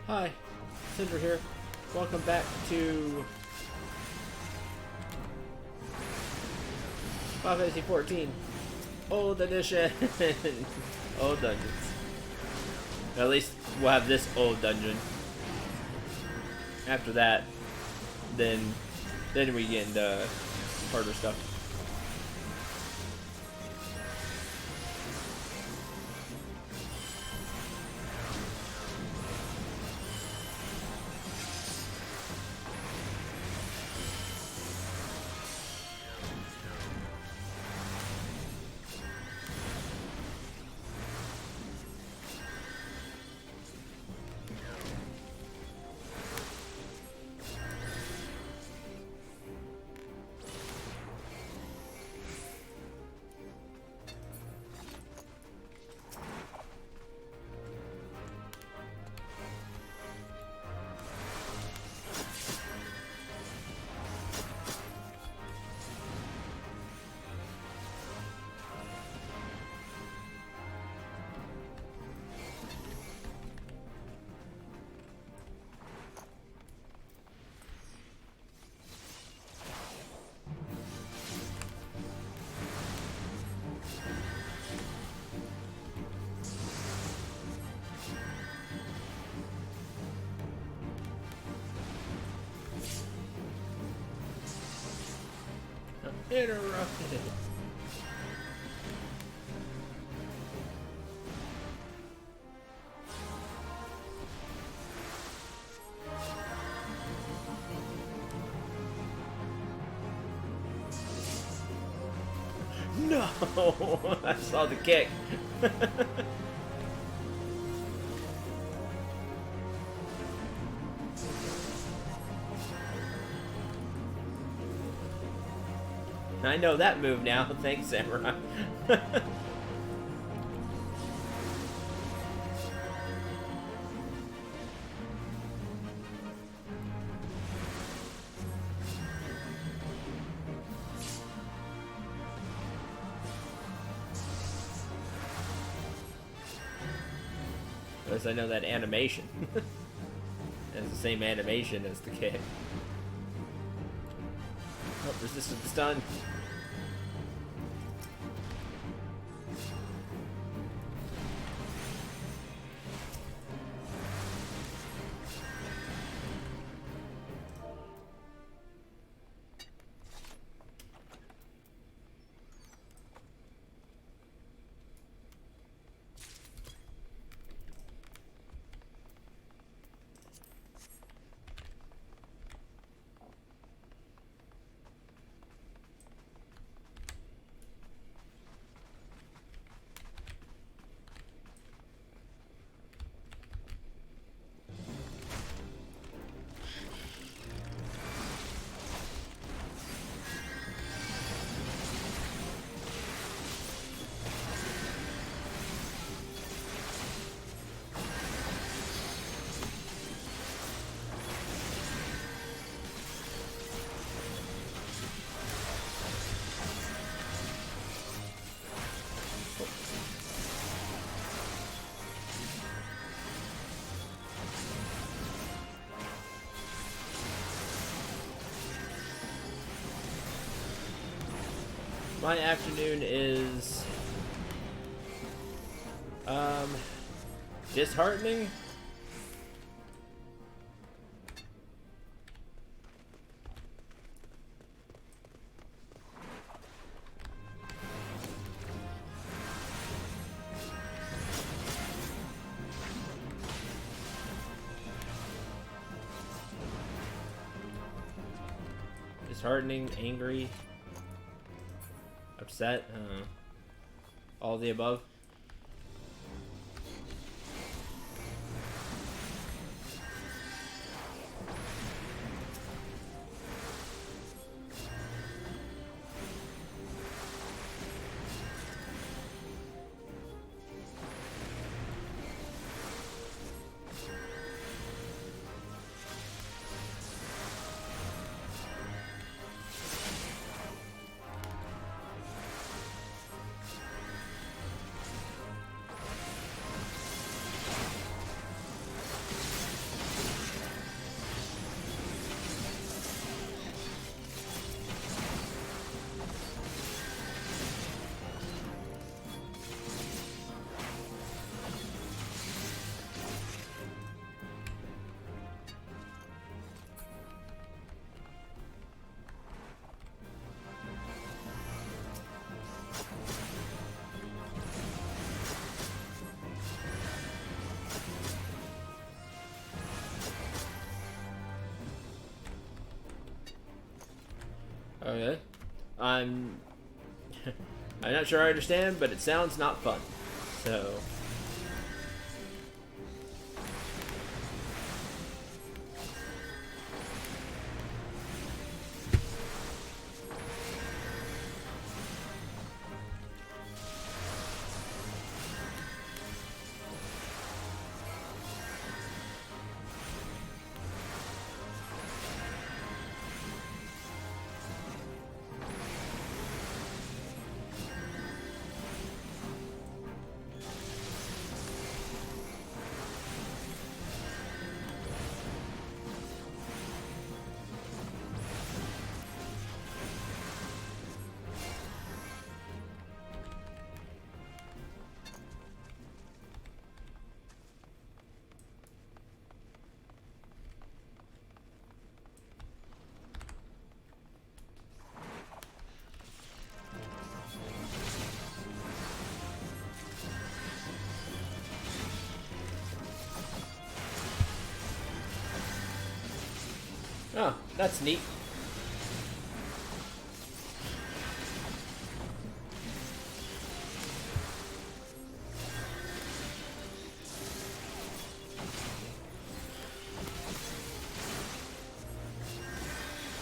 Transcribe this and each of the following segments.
Hi, Cinder here. Welcome back to FF14. Old edition. Old dungeons. At least we'll have this old dungeon. After that, then we get into harder stuff. Interrupted. No, I saw the kick. I know that move now. Thanks, Samurai. At least I know that animation. It's the same animation as the kick. Oh, resistant stun. My afternoon is disheartening. Disheartening, angry, upset, all the above. Okay. I'm I'm not sure I understand, but it sounds not fun. So oh, that's neat.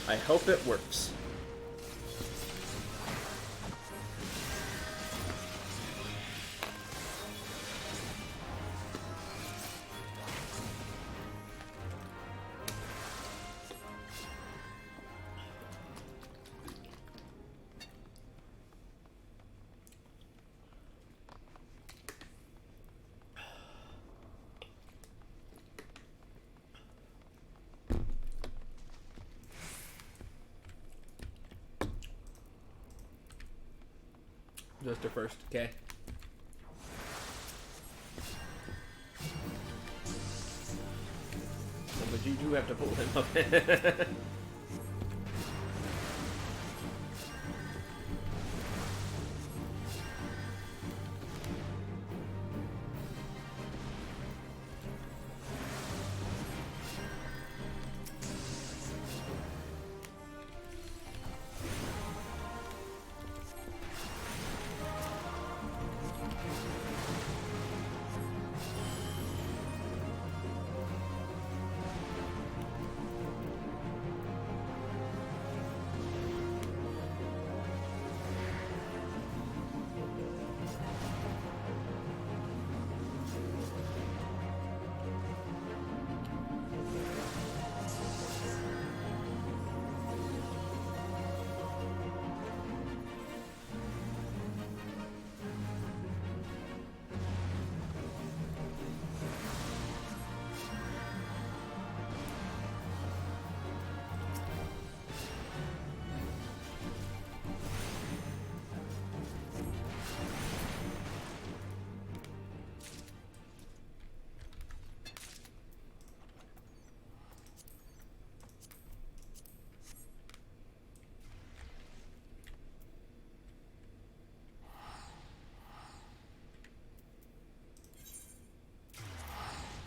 I hope it works. Just a first, okay. Oh, but you do have to pull him up.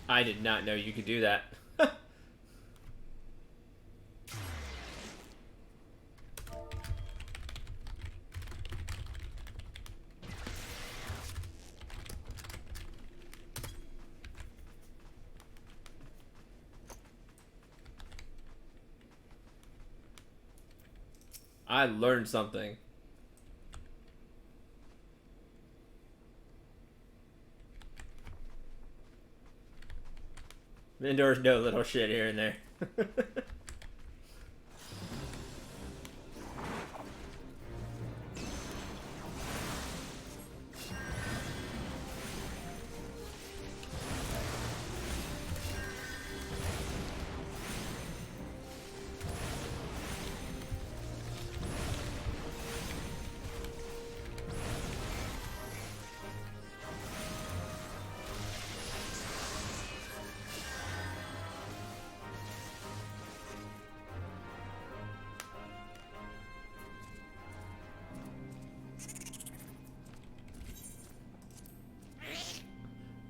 I did not know you could do that. I learned something. There's no little shit here and there.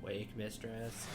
Wake, mistress.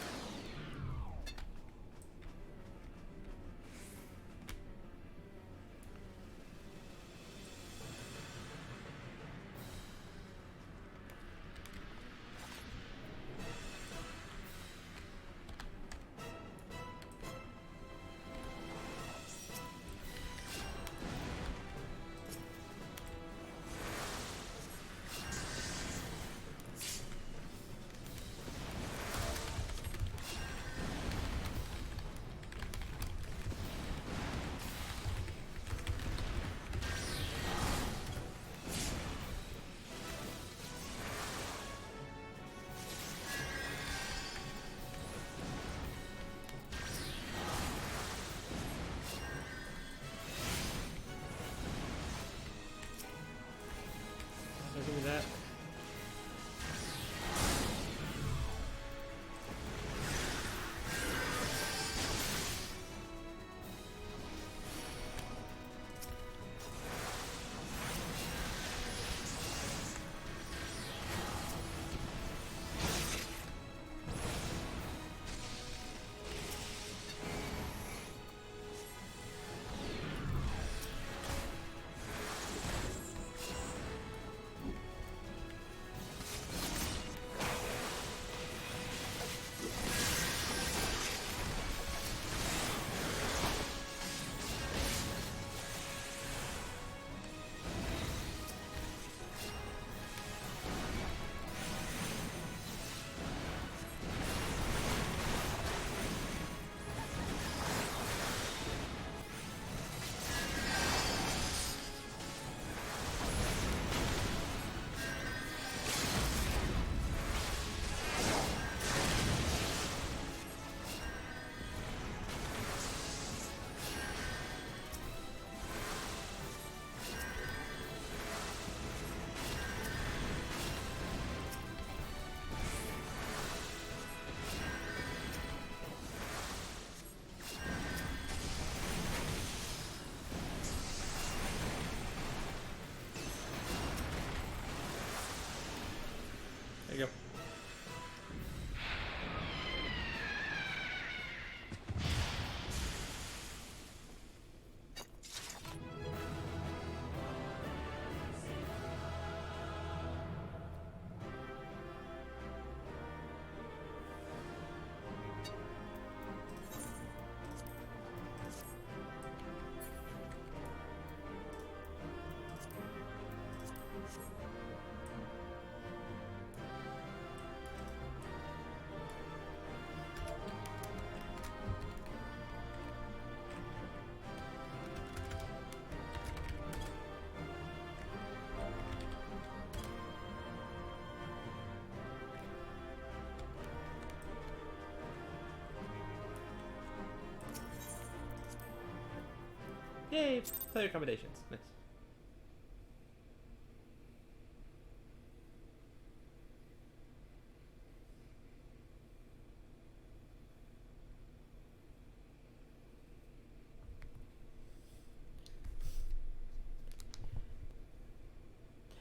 Yay, player accommodations. Nice.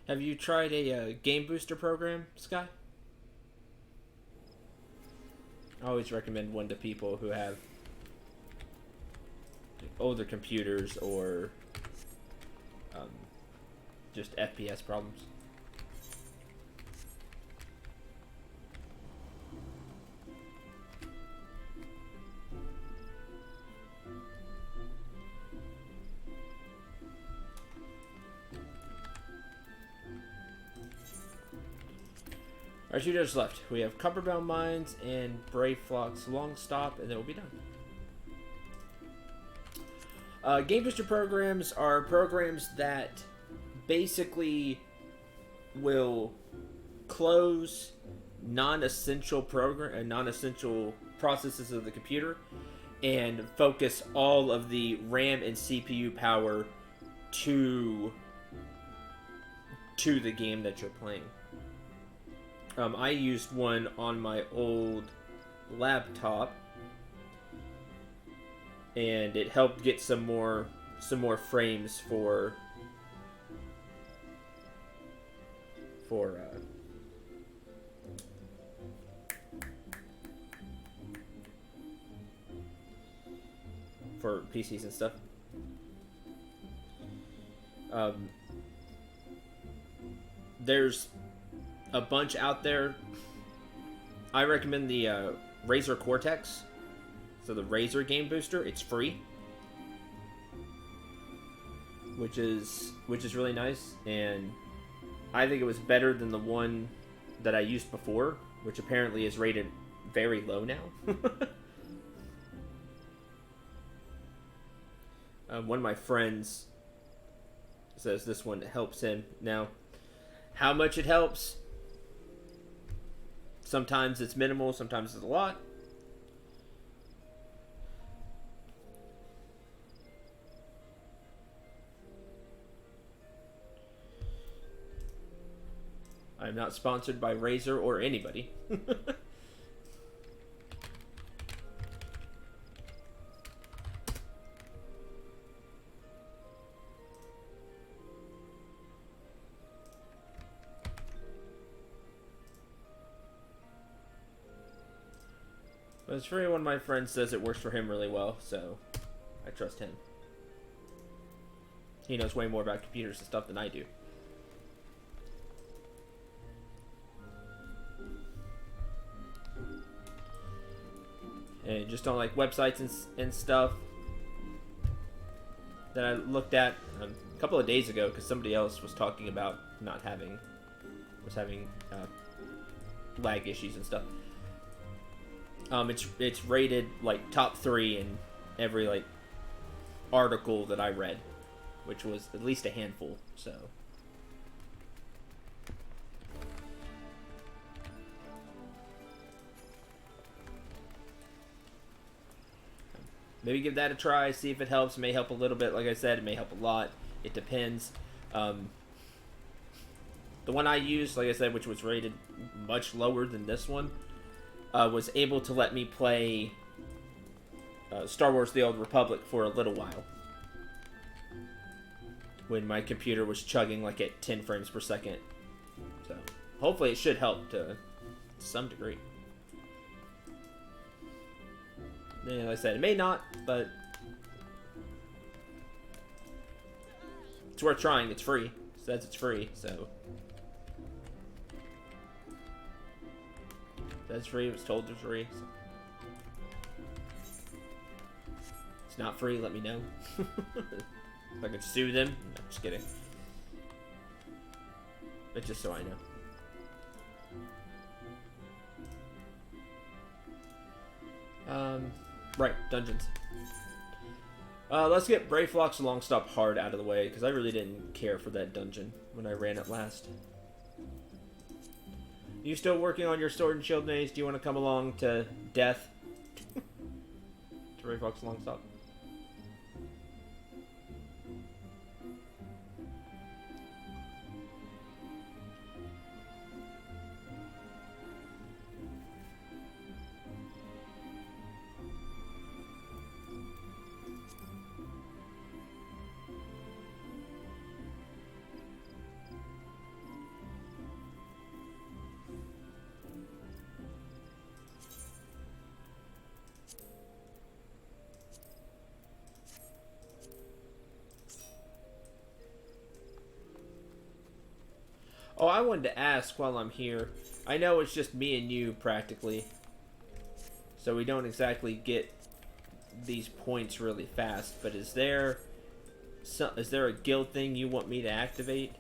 Have you tried a game booster program, Sky? I always recommend one to people who have older computers or just FPS problems. Our 2 days left. We have Copperbound Mines and Brave Flock's Long Stop, and then we'll be done. Game booster programs are programs that basically will close non-essential processes of the computer and focus all of the RAM and CPU power to the game that you're playing. I used one on my old laptop, and it helped get some more frames for PCs and stuff. There's a bunch out there. I recommend the Razer Cortex. So the Razer Game Booster, it's free, which is really nice, and I think it was better than the one that I used before, which apparently is rated very low now. One of my friends says this one helps him. Now, how much it helps? Sometimes it's minimal, sometimes it's a lot. I'm not sponsored by Razer or anybody. But it's free. One of my friends says it works for him really well, so I trust him. He knows way more about computers and stuff than I do. And just on like websites and stuff that I looked at a couple of days ago, because somebody else was talking about having lag issues and stuff. It's rated like top 3 in every like article that I read, which was at least a handful. So maybe give that a try, see if it helps. It may help a little bit. Like I said, it may help a lot. It depends. The one I used, like I said, which was rated much lower than this one, was able to let me play Star Wars The Old Republic for a little while. When my computer was chugging like at 10 frames per second. So, hopefully it should help to some degree. And like I said, it may not, but it's worth trying. It's free. It says it's free, so. That's free. It was told it's free. So. It's not free. Let me know. If I could sue them. No, just kidding. But just so I know. Right, dungeons. Let's get Brave Flock's Long Stop hard out of the way, because I really didn't care for that dungeon when I ran it last. You still working on your Sword and Shield maze? Do you want to come along to death? To Brave Flock's Long Stop. Oh, I wanted to ask while I'm here. I know it's just me and you, practically. So we don't exactly get these points really fast. But is there a guild thing you want me to activate?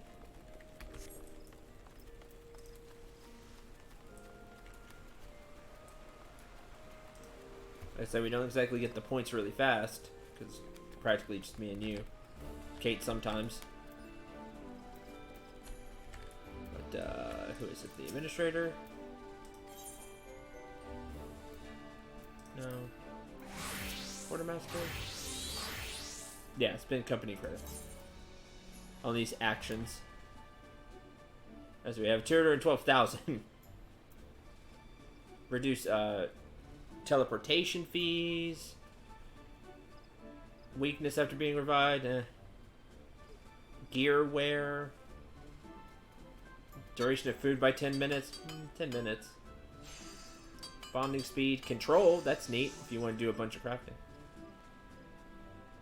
Like I said, we don't exactly get the points really fast. Because practically just me and you. Kate sometimes. But, who is it? The administrator? No. Quartermaster? Yeah, spend company credits on these actions. As we have 212,000. Reduce, teleportation fees. Weakness after being revived. Gear wear. Duration of food by 10 minutes. 10 minutes. Bonding speed. Control. That's neat if you want to do a bunch of crafting.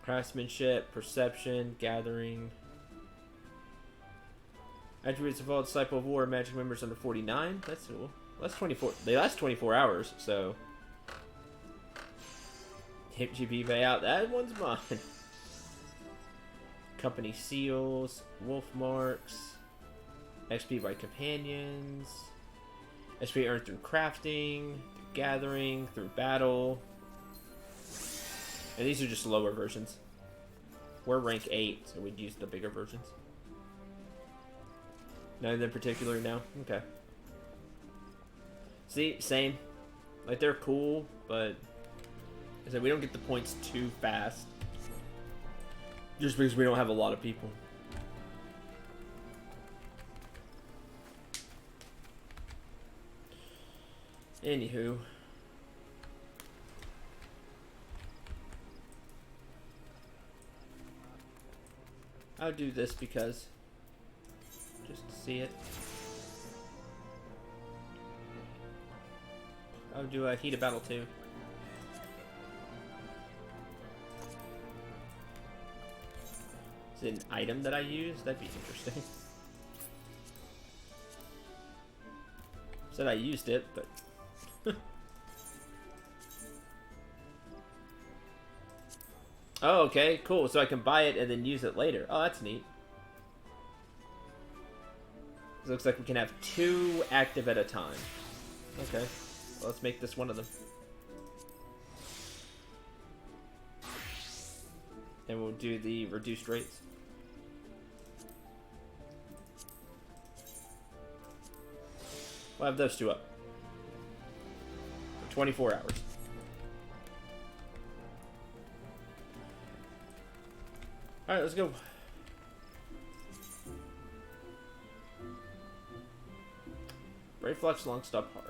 Craftsmanship. Perception. Gathering. Attributes of all Disciple of War. Magic members under 49. That's cool. That's 24. They last 24 hours, so. Hip GP payout. That one's mine. Company seals. Wolf marks. XP by companions. XP earned through crafting, through gathering, through battle. And these are just lower versions. We're rank 8, so we'd use the bigger versions. None of them particular now? Okay. See, same. Like, they're cool, but I said we don't get the points too fast. Just because we don't have a lot of people. Anywho. I'll do this because just to see it. I'll do a heat of battle too. Is it an item that I use? That'd be interesting. Said I used it, but oh, okay, cool. So I can buy it and then use it later. Oh, that's neat. It looks like we can have 2 active at a time. Okay, well, let's make this one of them. And we'll do the reduced rates. We'll have those 2 up. For 24 hours. Alright, let's go. Brave Flux, long stop hard.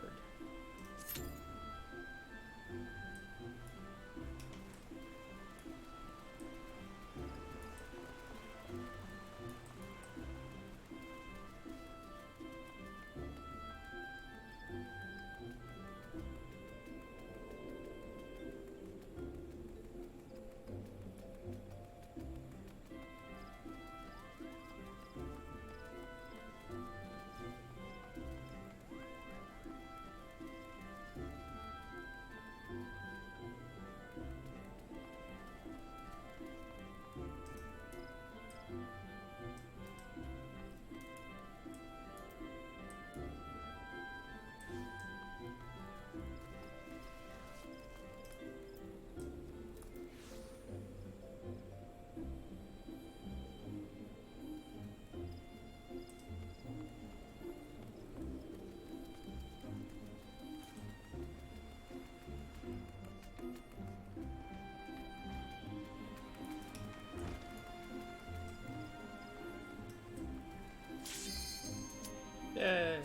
Yay!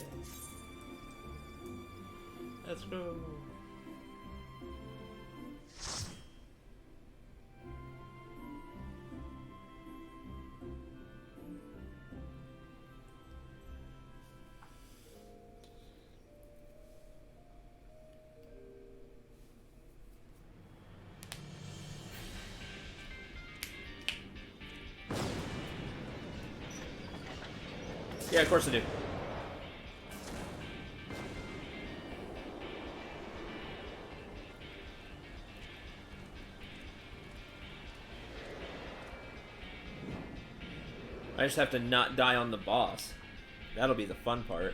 Let's go! Yeah, of course I do. I just have to not die on the boss. That'll be the fun part.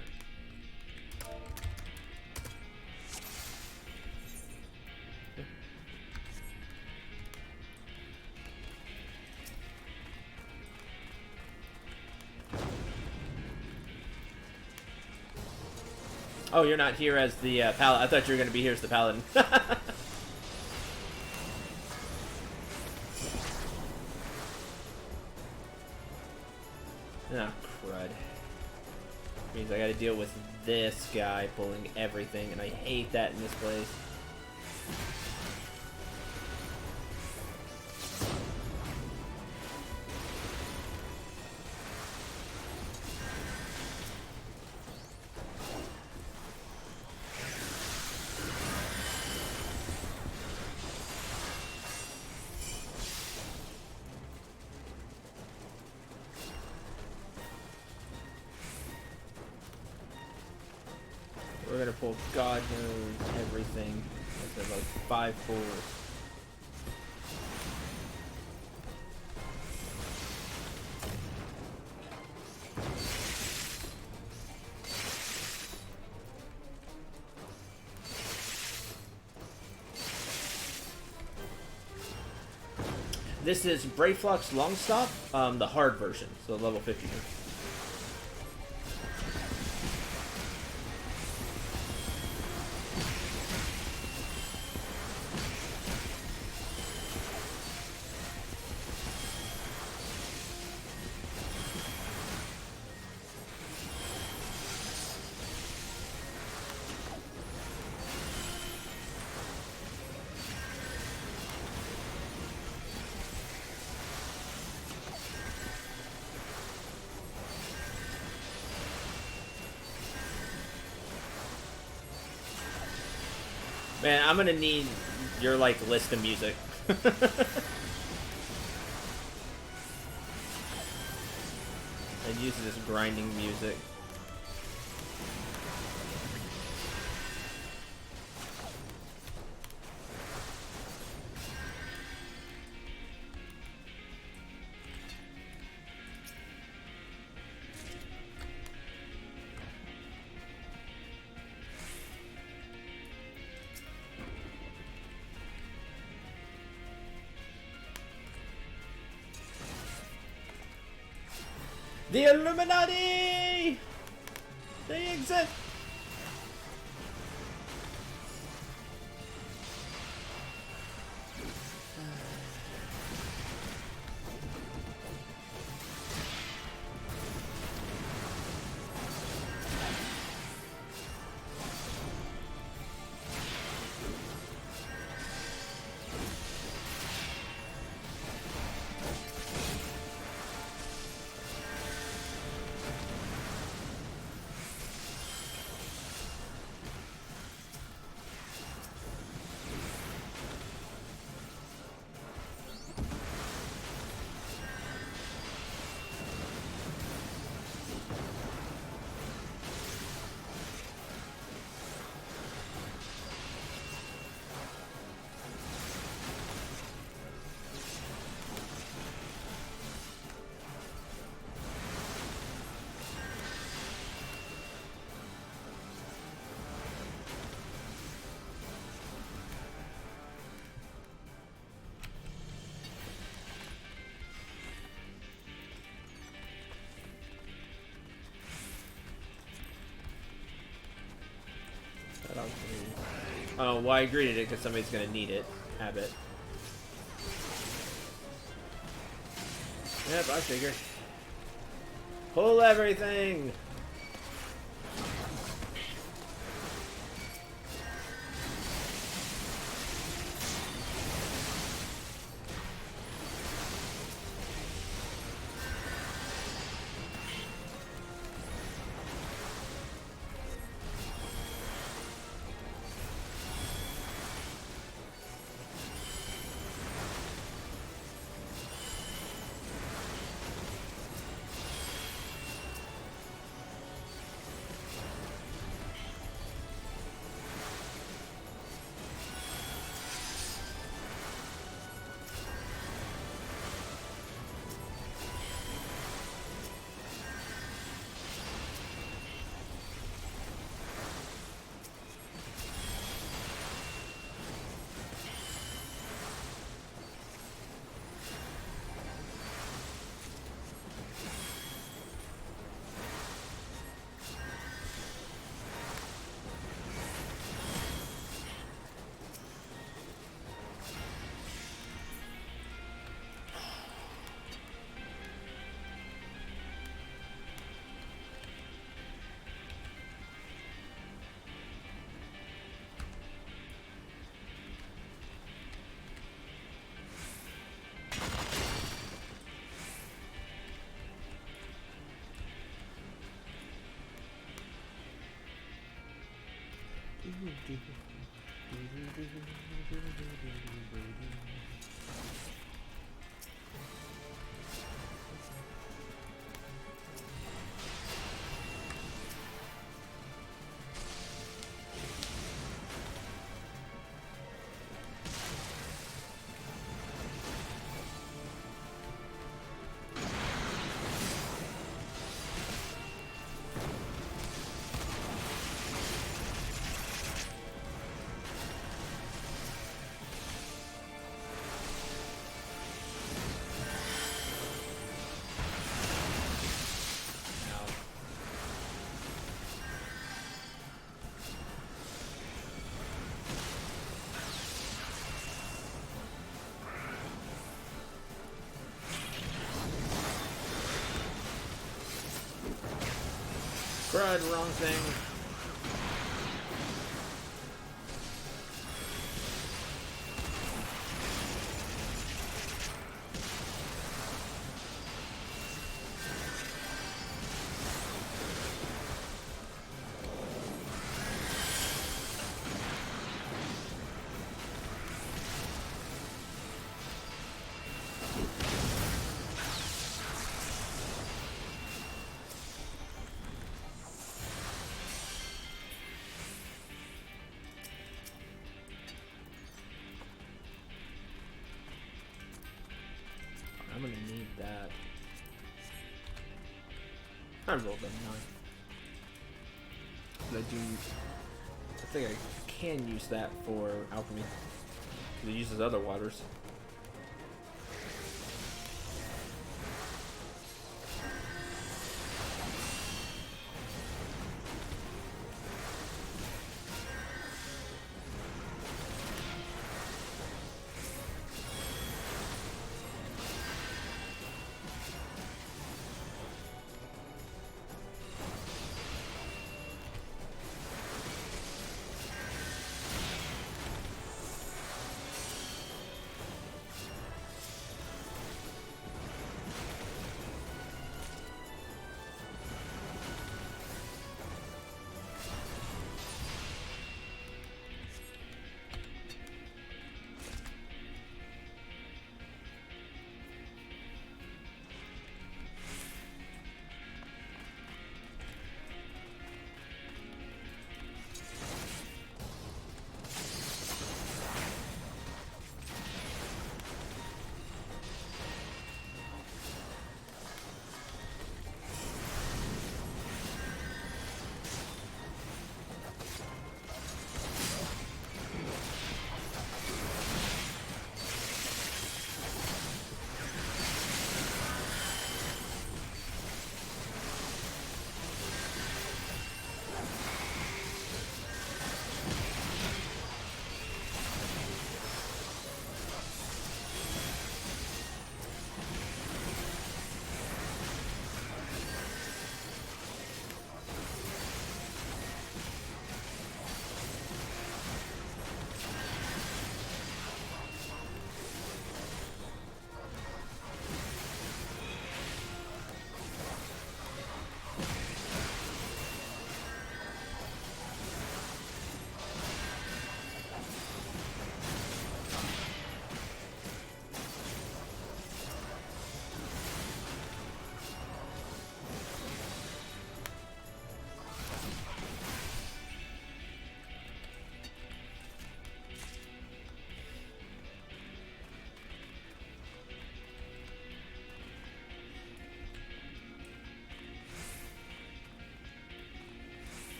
Oh, you're not here as the paladin. I thought you were going to be here as the paladin. Ah, crud. Means I gotta deal with this guy pulling everything, and I hate that in this place. We're gonna pull God knows everything. That's like 5 4s. This is Brayflux Longstop, the hard version, so level 50. Man, I'm gonna need your, like, list of music. And use this grinding music. The Illuminati! They exist! Oh, well, I greeted it because somebody's gonna need it. Have it. Yep, I figured. Pull everything! Crud, wrong thing. I'm gonna need that. I rolled a 9. But I think I can use that for alchemy. It uses other waters.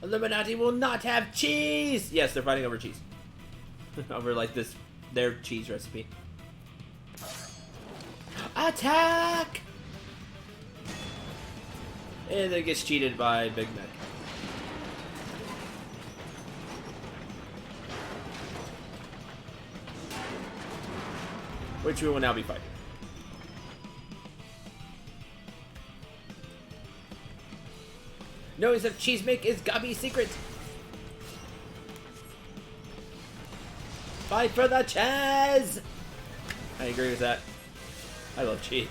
Illuminati will not have cheese! Yes, they're fighting over cheese. Over, like, their cheese recipe. Attack! And then it gets cheated by Big Mac. Which we will now be fighting. Knows that cheese make is Gabi's secret. Fight for the cheese! I agree with that. I love cheese.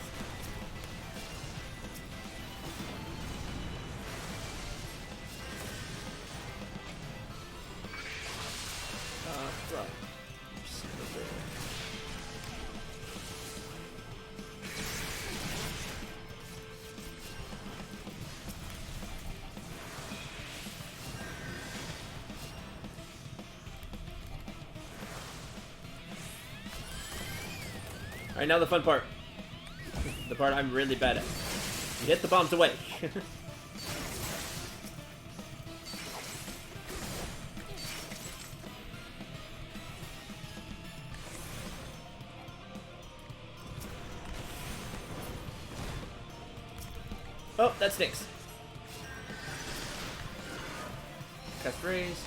Right. Alright, now the fun part. The part I'm really bad at. You hit the bombs away. Oh, that stinks. Cast raise.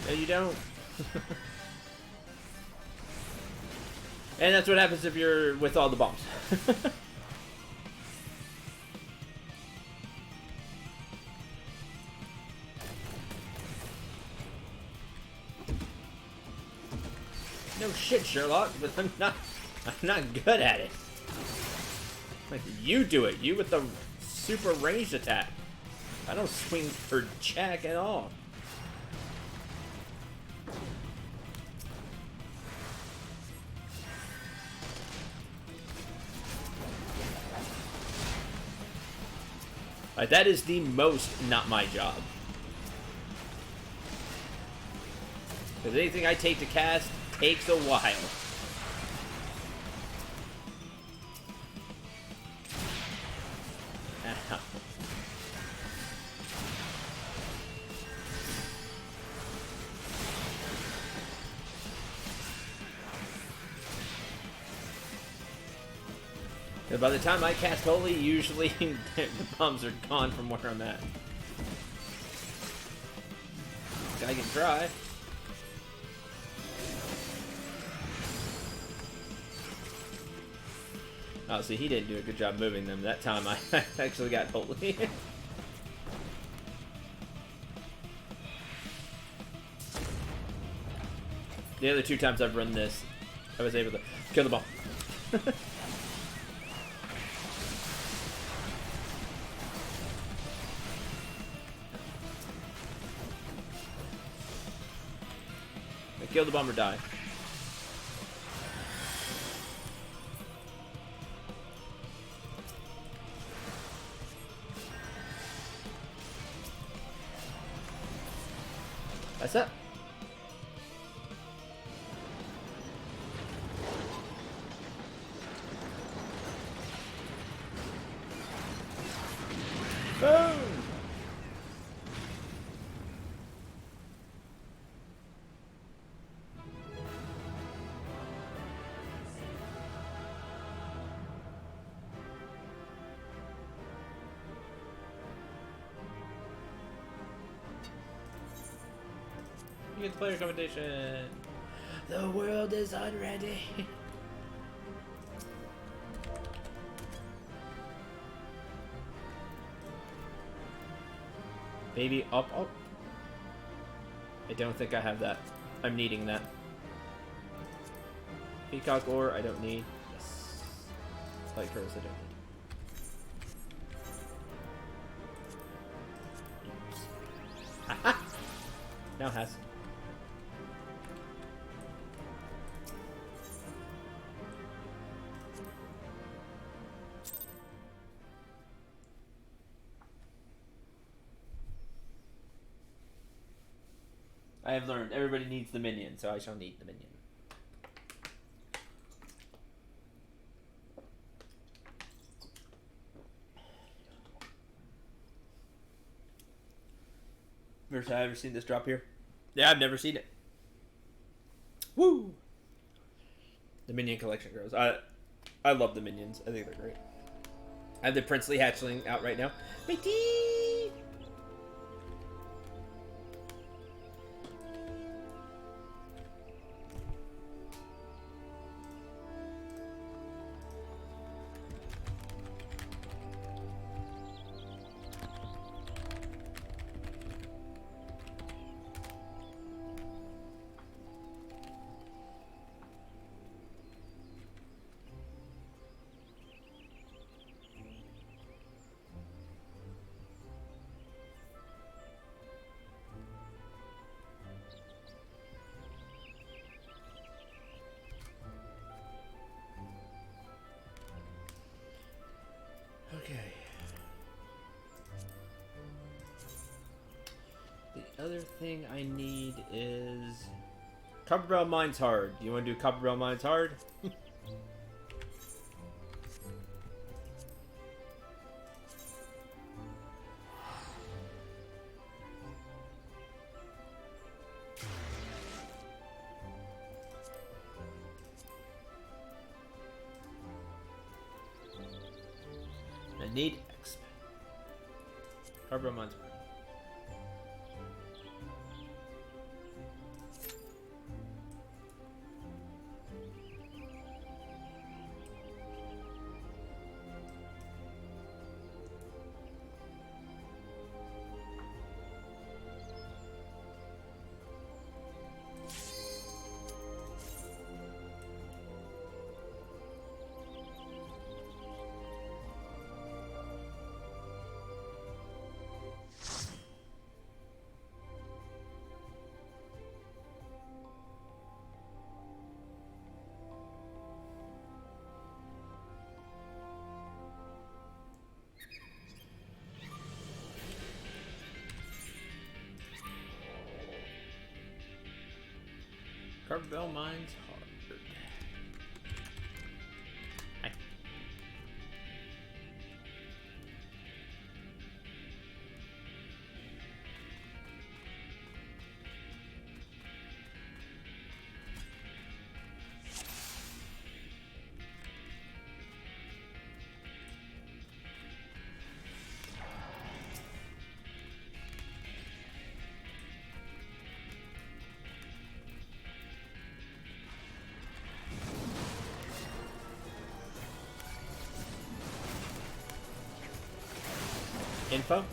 No, you don't. And that's what happens if you're with all the bombs. No shit, Sherlock, but I'm not good at it. Like, you do it. You with the super ranged attack. I don't swing for jack at all. Like, that is the most not my job. Because anything I take to cast takes a while. Ow. And by the time I cast Holy, usually the bombs are gone from where I'm at. Guy can try. Oh, see, he didn't do a good job moving them. That time I actually got Holy. The other two times I've run this, I was able to kill the bomb. Kill the bomb or die. That's it. Boom! You get the player commendation. The world is unready. Maybe up. I don't think I have that. I'm needing that. Peacock ore, I don't need. Yes. Light curls, I don't need. Oops. Aha! Now has. I have learned everybody needs the minion, so I shall need the minion. First time I've ever seen this drop here. Yeah, I've never seen it. Woo! The minion collection grows. I love the minions. I think they're great. I have the Princely Hatchling out right now. Matey! Okay. The other thing I need is Copperbell Mines Hard. You want to do Copperbell Mines Hard? Need exp. Harbor Mines. Carbell Mines hard. Hi. Info?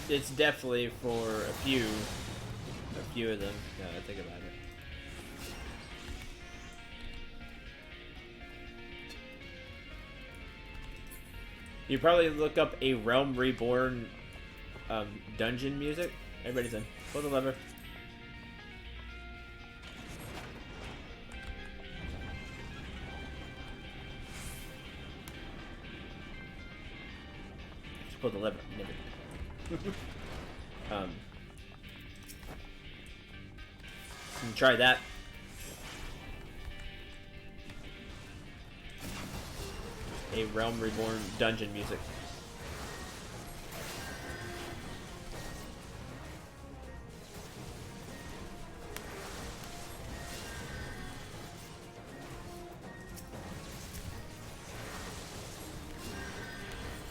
It's definitely for a few of them. Yeah, I think about it. You probably look up a Realm Reborn dungeon music. Everybody's in. Pull the lever. Just pull the lever. Try that. A Realm Reborn dungeon music.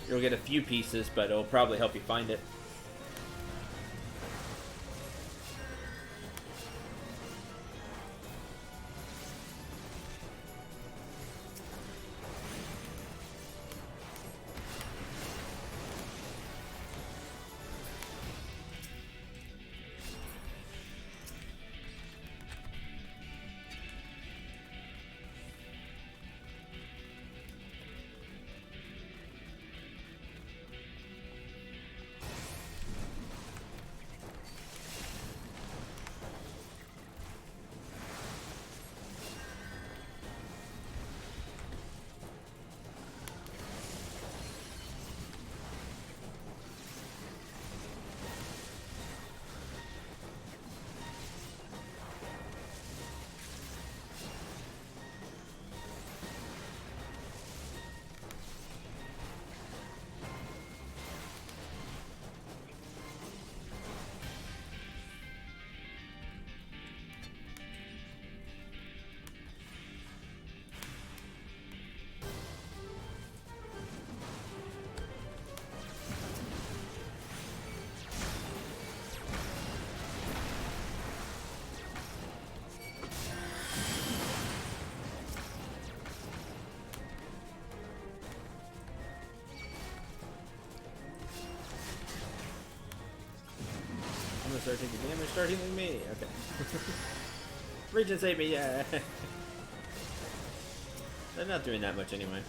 You'll get a few pieces, but it'll probably help you find it. I'm gonna start taking damage, start healing me. Okay. Regent save me, yeah. They're not doing that much anyway.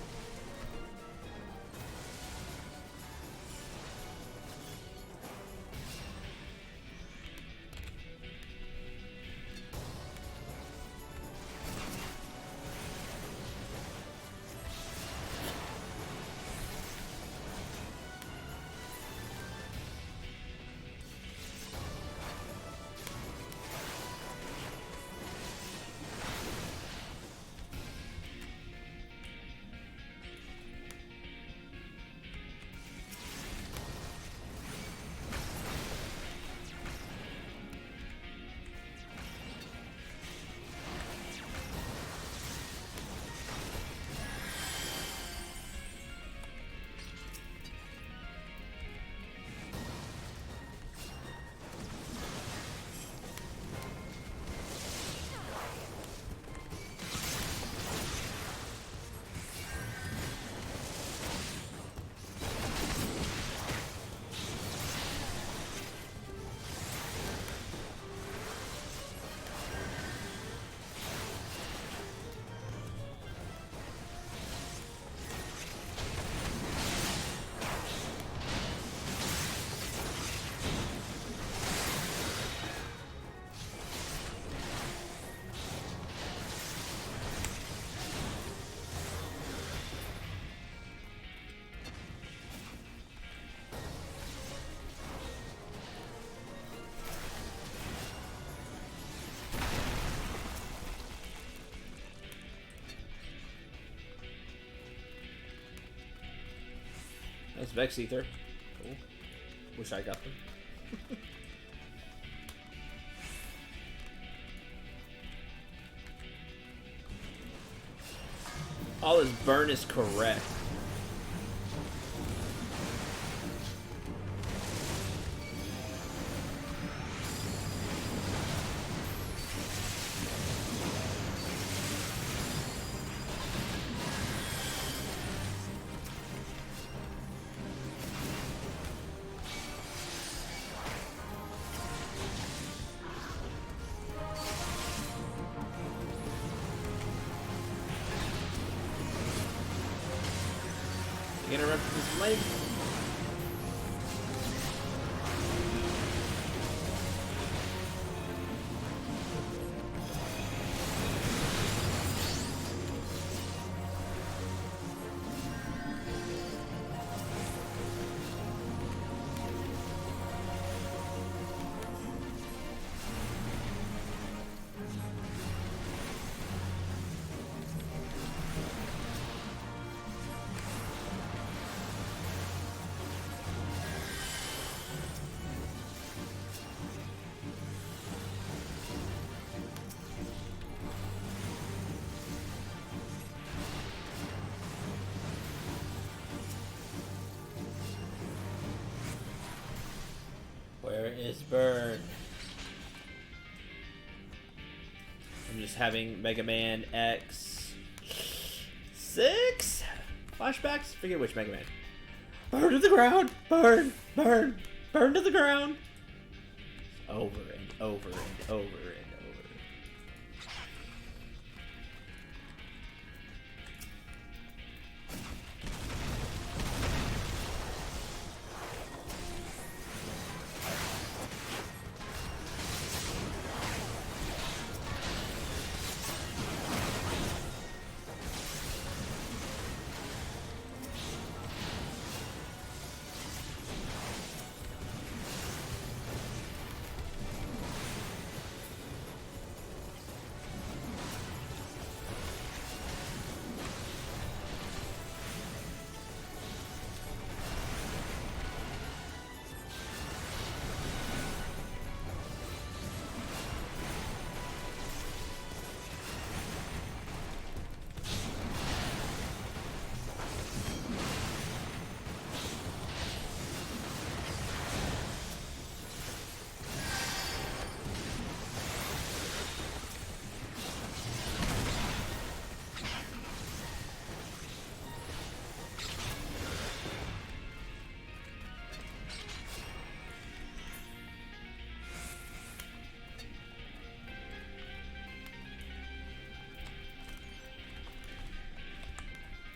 Nice Vex Ether. Cool. Wish I got them. All his burn is correct. Interrupt his life. Where is Burn? I'm just having Mega Man X6 flashbacks. Forget which Mega Man. Burn to the ground! Burn! Burn! Burn to the ground! Over and over and over and over.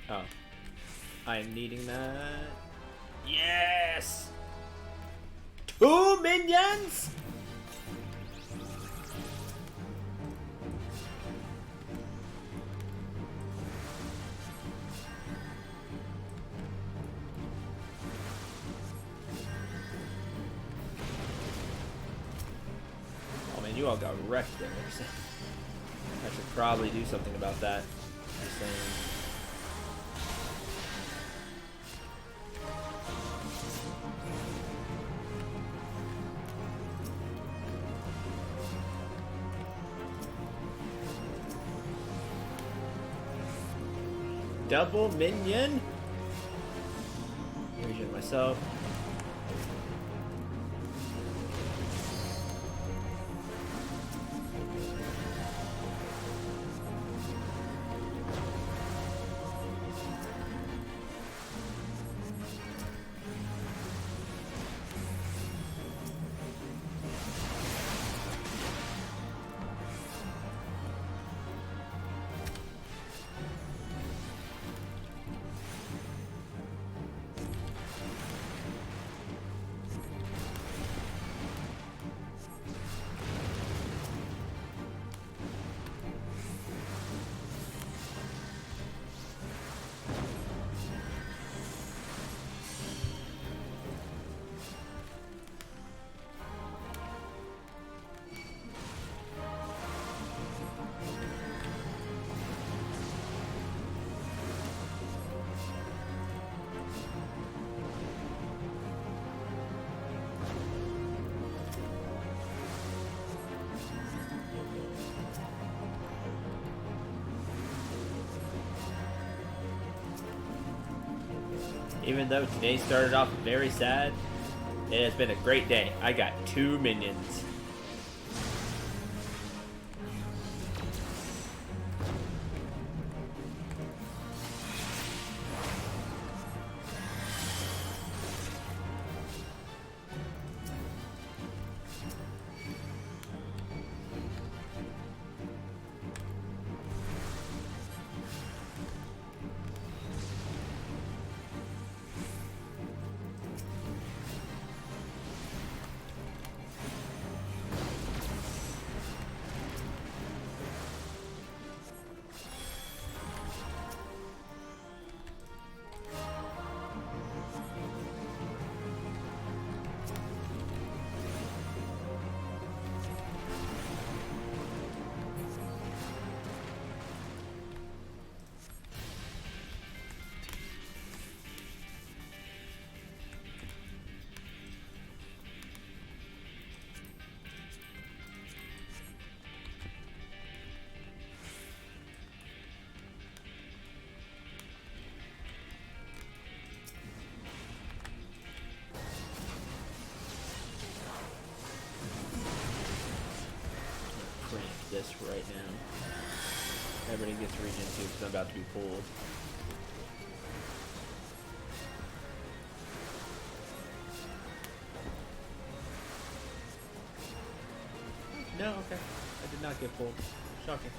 Oh. I'm needing that. Yes! 2 minions? Oh man, you all got wrecked there. I should probably do something about that. Just saying. Double minion. Regen myself. Even though today started off very sad, it has been a great day. I got 2 minions. This right now. Everybody gets regen too because I'm about to be pulled. No, okay. I did not get pulled. Shocking.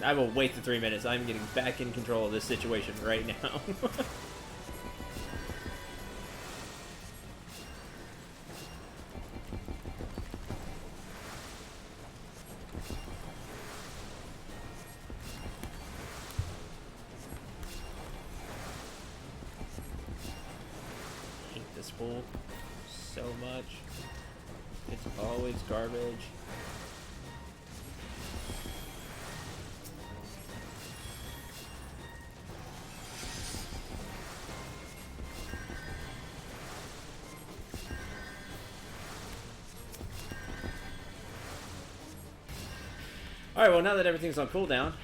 I will wait the 3 minutes. I'm getting back in control of this situation right now. Hate this fool so much. It's always garbage. Alright, well now that everything's on cooldown.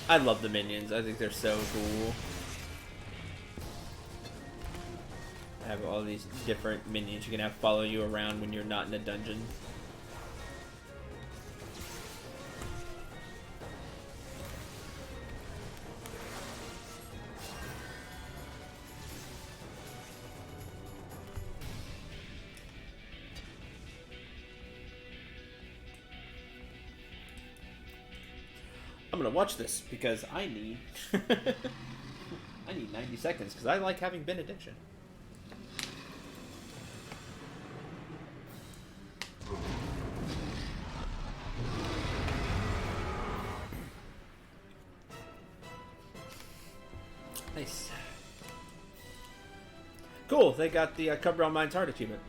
I love the minions. I think they're so cool. I have all these different minions you can have follow you around when you're not in a dungeon. I'm gonna watch this because I need I need 90 seconds because I like having benediction. Nice. Cool, they got the Cover on Mine's Heart achievement.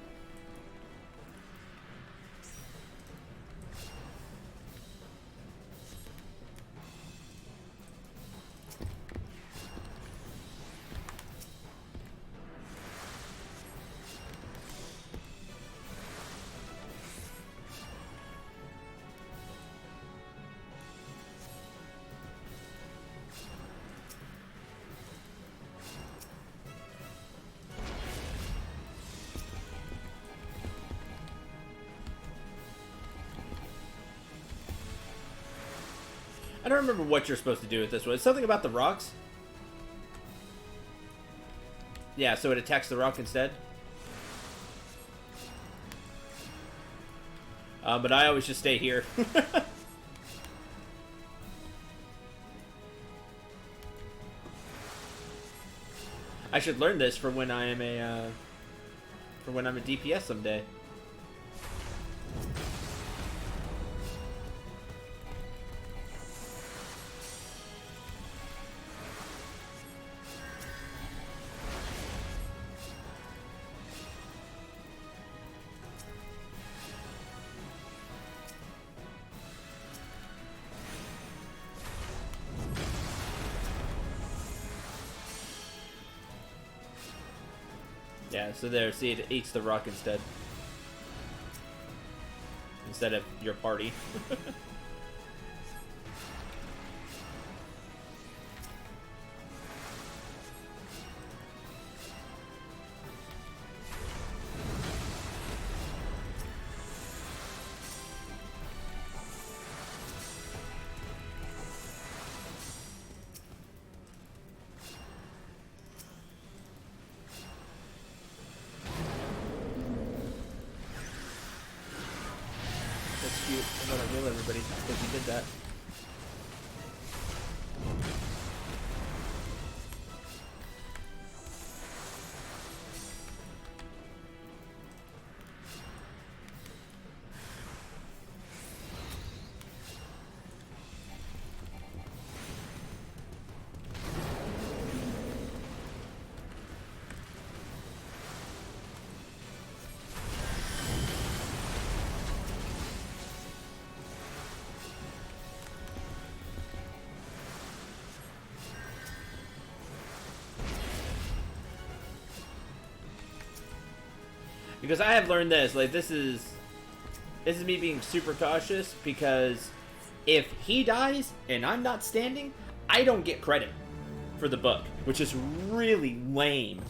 I don't remember what you're supposed to do with this one. It's something about the rocks. Yeah, so it attacks the rock instead. But I always just stay here. I should learn this for when I am a DPS someday. Yeah, so there, see, it eats the rock instead. Instead of your party. That's cute. I'm gonna heal everybody because you did that. Because I have learned this, like this is me being super cautious, because if he dies and I'm not standing, I don't get credit for the book, which is really lame.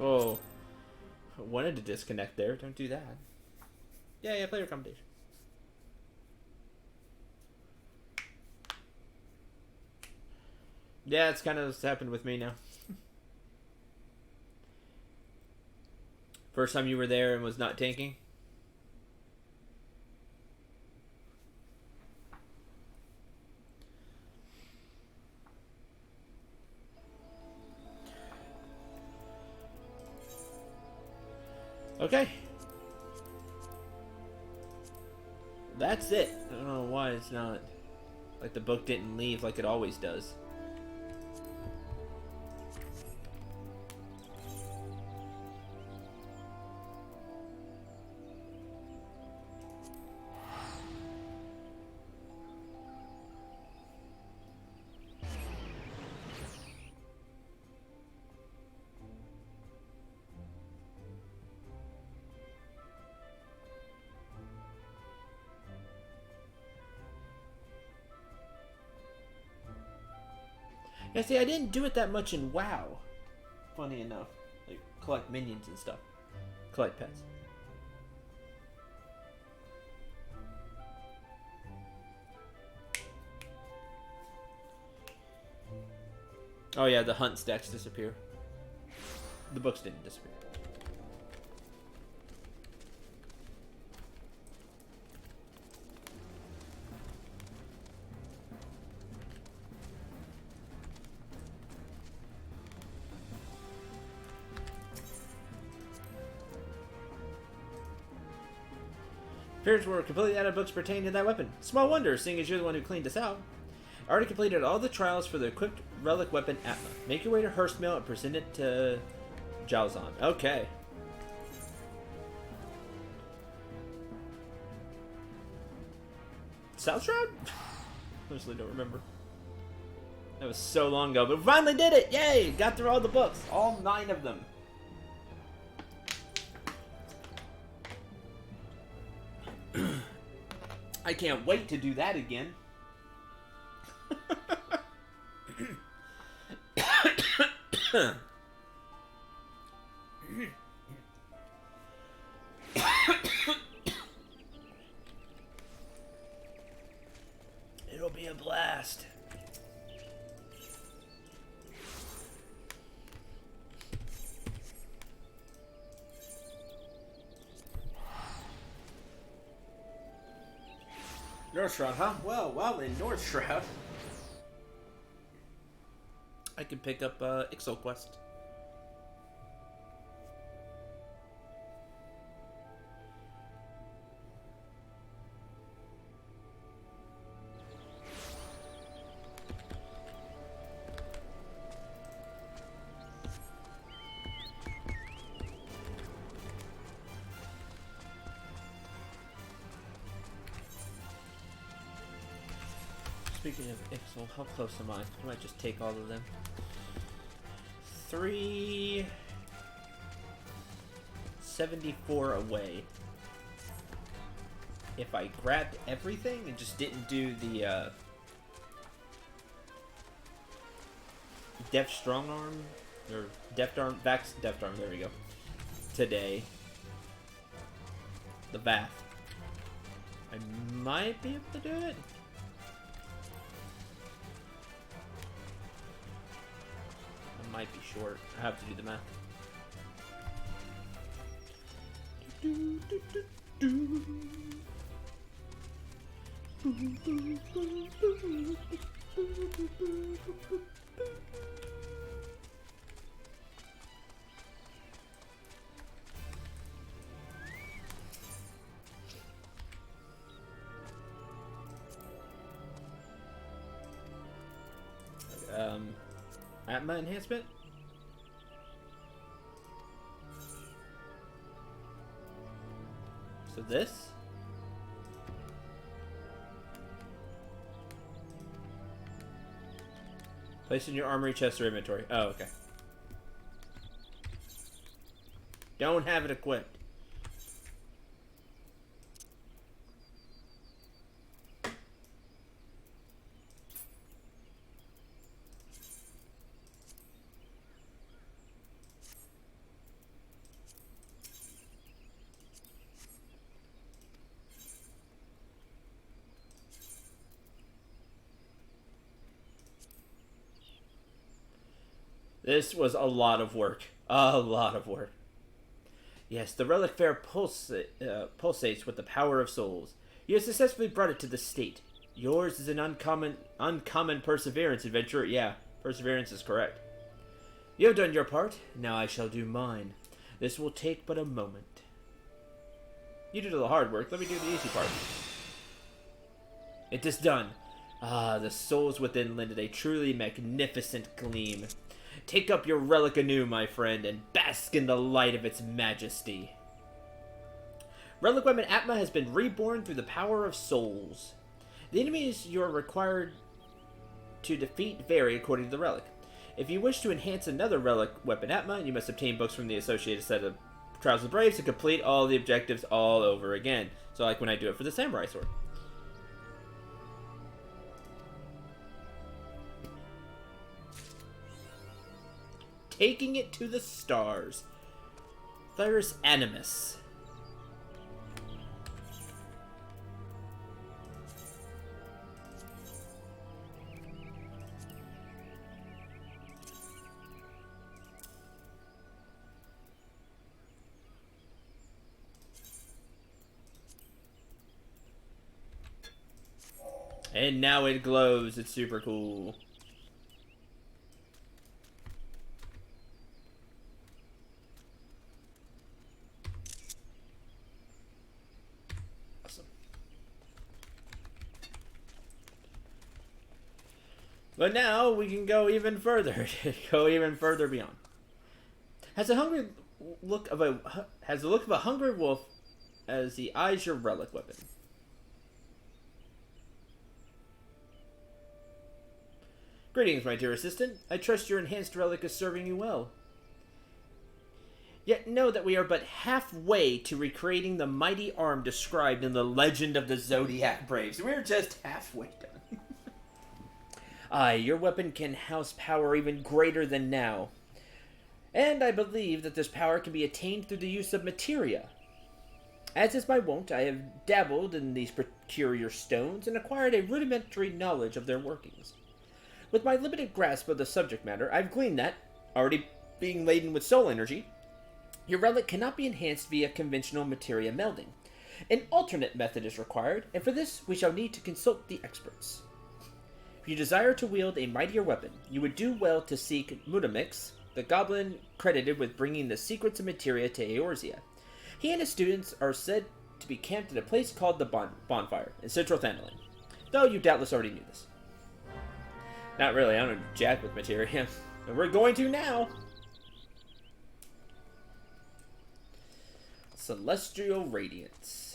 Oh, I wanted to disconnect there. Don't do that. Yeah, player accommodation. Yeah, it's kind of what's happened with me now. First time you were there and was not tanking? Okay. That's it. I don't know why it's not... Like the book didn't leave like it always does. Yeah, see, I didn't do it that much in WoW. Funny enough. Like, collect minions and stuff. Collect pets. Oh yeah, the hunt stacks disappear. The books didn't disappear. Appearance were completely out of books pertaining to that weapon. Small wonder, seeing as you're the one who cleaned us out. I already completed all the trials for the equipped relic weapon Atma. Make your way to Hurstmill and present it to Jalzon. Okay. South Shroud? Honestly don't remember. That was so long ago, but we finally did it! Yay! Got through all the books. All 9 of them. I can't wait to do that again. It'll be a blast. North Shroud, huh? Well, in North Shroud. I can pick up Ixal Quest. Speaking of Ixal, how close am I? I might just take all of them. 374 away. If I grabbed everything and just didn't do the Deft Strong Arm or Deft Arm, Vax Deft Arm, there we go. Today, the Bath, I might be able to do it. Might be short. I have to do the math. Atma enhancement? So this? Place in your armory, chest, or inventory. Oh, okay. Don't have it equipped. This was a lot of work. A lot of work. Yes, the relic fair pulsates with the power of souls. You have successfully brought it to the state. Yours is an uncommon perseverance, adventurer. Yeah, perseverance is correct. You have done your part. Now I shall do mine. This will take but a moment. You did all the hard work. Let me do the easy part. It is done. Ah, the souls within lended a truly magnificent gleam. Take up your relic anew, my friend, and bask in the light of its majesty. Relic weapon Atma has been reborn through the power of souls. The enemies you are required to defeat vary according to the relic. If you wish to enhance another relic weapon Atma, you must obtain books from the associated set of Trials of the Braves to complete all the objectives all over again. So like when I do it for the Samurai Sword. Taking it to the stars. There's Animus. And now it glows. It's super cool. But now we can go even further. Go even further beyond. Has the look of a hungry wolf as he eyes your relic weapon. Greetings, my dear assistant. I trust your enhanced relic is serving you well. Yet know that we are but halfway to recreating the mighty arm described in the Legend of the Zodiac Braves. We're just halfway done. Aye, your weapon can house power even greater than now. And I believe that this power can be attained through the use of materia. As is my wont, I have dabbled in these peculiar stones and acquired a rudimentary knowledge of their workings. With my limited grasp of the subject matter, I've gleaned that, already being laden with soul energy, your relic cannot be enhanced via conventional materia melding. An alternate method is required, and for this we shall need to consult the experts. If you desire to wield a mightier weapon, you would do well to seek Mudamix, the goblin credited with bringing the secrets of materia to Eorzea. He and his students are said to be camped at a place called the Bonfire in central Thanalan, though you doubtless already knew this. Not really, I don't know jack with materia, and we're going to now! Celestial Radiance.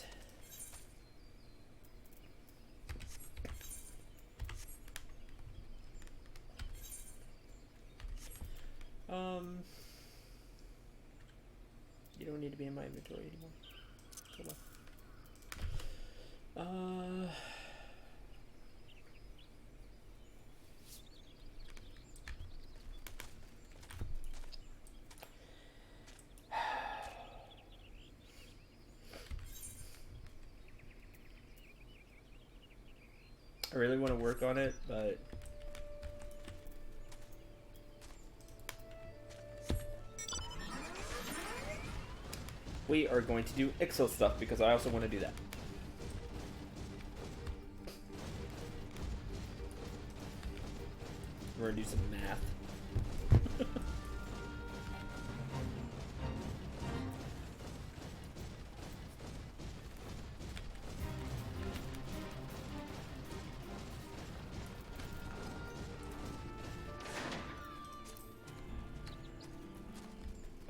You don't need to be in my inventory anymore. Hold on. I really want to work on it, but we are going to do Ixil stuff because I also want to do that. We're going to do some math.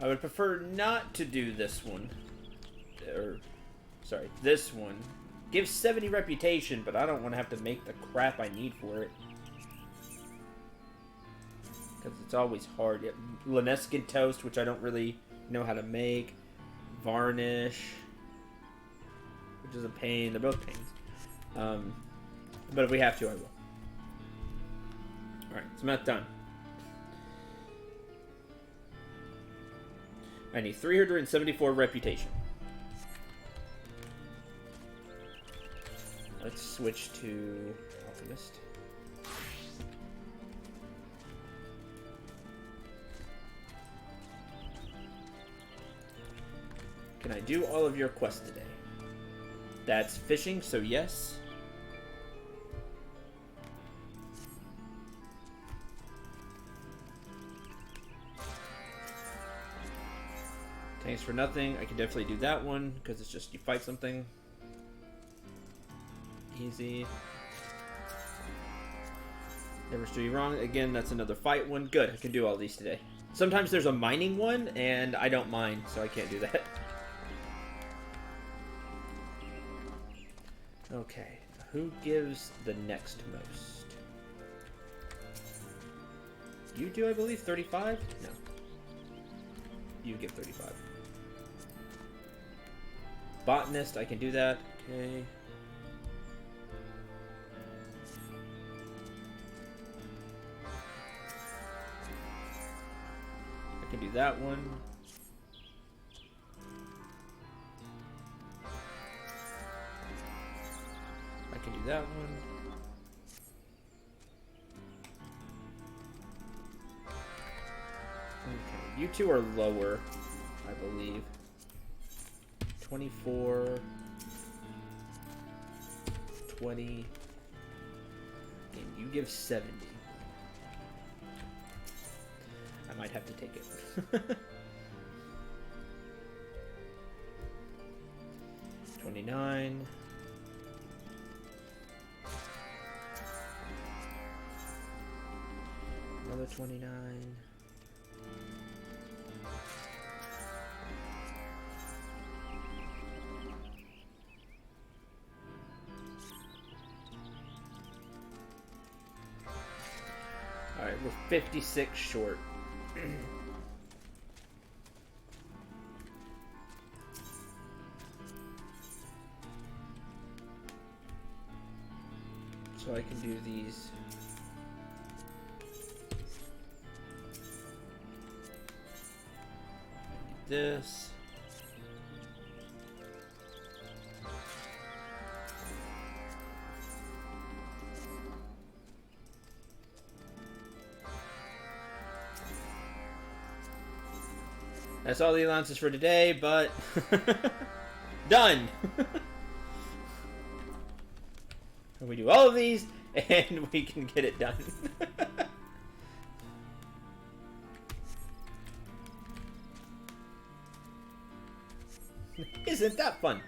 I would prefer not to do this one. Sorry, this one. Gives 70 reputation, but I don't want to have to make the crap I need for it. Because it's always hard. Yeah, Lineskin toast, which I don't really know how to make. Varnish, which is a pain. They're both pains. But if we have to, I will. Alright, so math done. I need 374 reputation. Let's switch to Alchemist. Can I do all of your quests today? That's fishing, so yes. Thanks for nothing. I can definitely do that one because it's just you fight something. Easy. Never steer you wrong. Again, that's another fight one. Good. I can do all these today. Sometimes there's a mining one and I don't mine, so I can't do that. Okay. Who gives the next most? You do, I believe. 35? No. You give 35. Botanist, I can do that. Okay. I can do that one. I can do that one. Okay, you two are lower, I believe. 24, 20, and you give 70. I might have to take it. 29. Another 29. Alright, we're 56 short. So I can do these. This. That's all the allowances for today, but done. We do all of these, and we can get it done. Isn't that fun?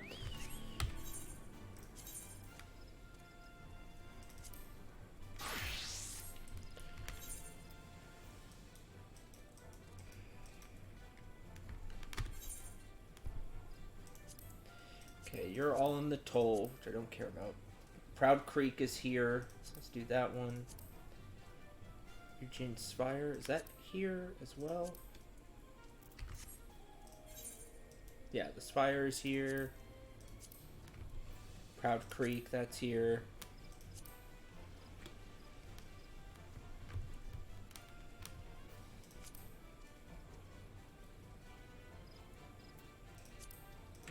Okay, you're all in the toll, which I don't care about. Proud Creek is here, so let's do that one. Eugene Spire, is that here as well? Yeah, the Spire is here. Proud Creek, that's here.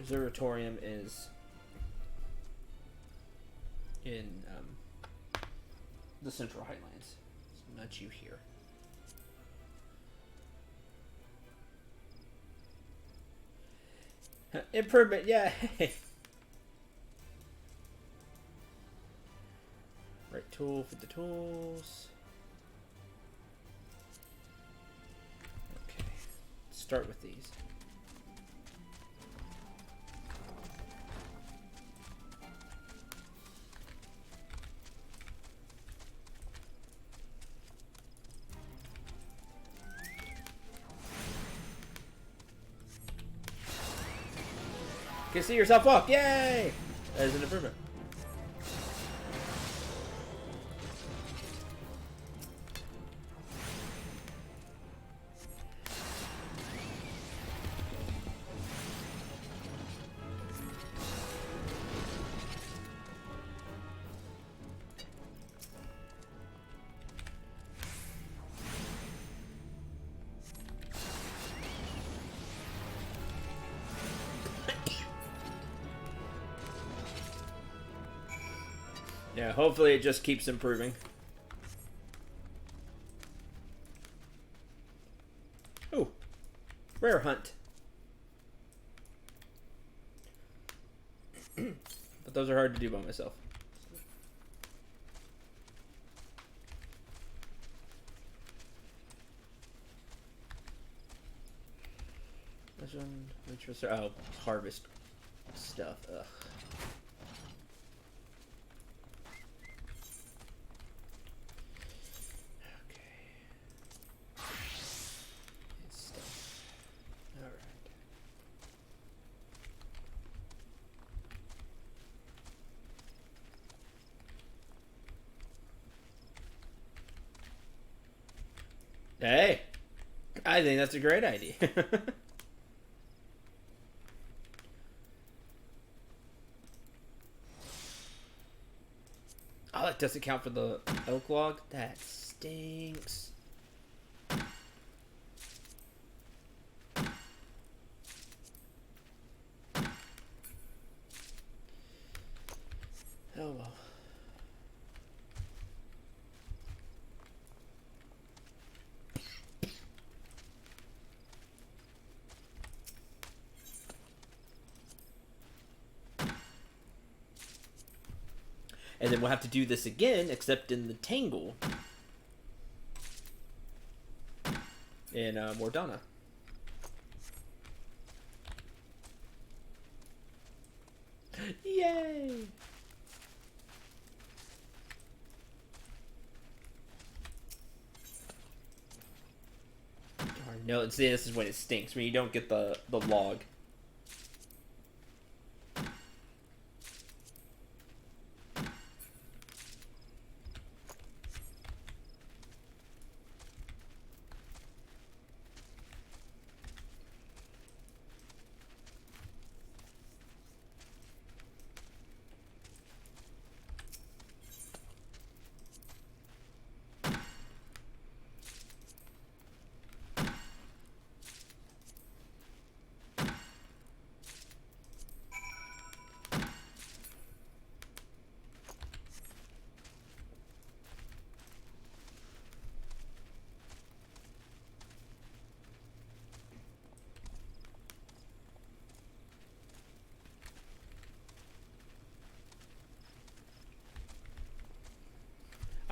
Observatorium is in the Central Highlands. So not you here. Improvement, yeah. Right tool for the tools. Okay, start with these. You can see yourself walk. Yay! That is an improvement. Yeah, hopefully it just keeps improving. Ooh, rare hunt. But those are hard to do by myself. This one, which was, oh, harvest stuff. Ugh. Hey, I think that's a great idea. Oh, that doesn't count for the oak log? That stinks. Oh well. And then we'll have to do this again, except in the Tangle. In Mordana. Yay! Darn, no, see, this is when it stinks, when you don't get the log.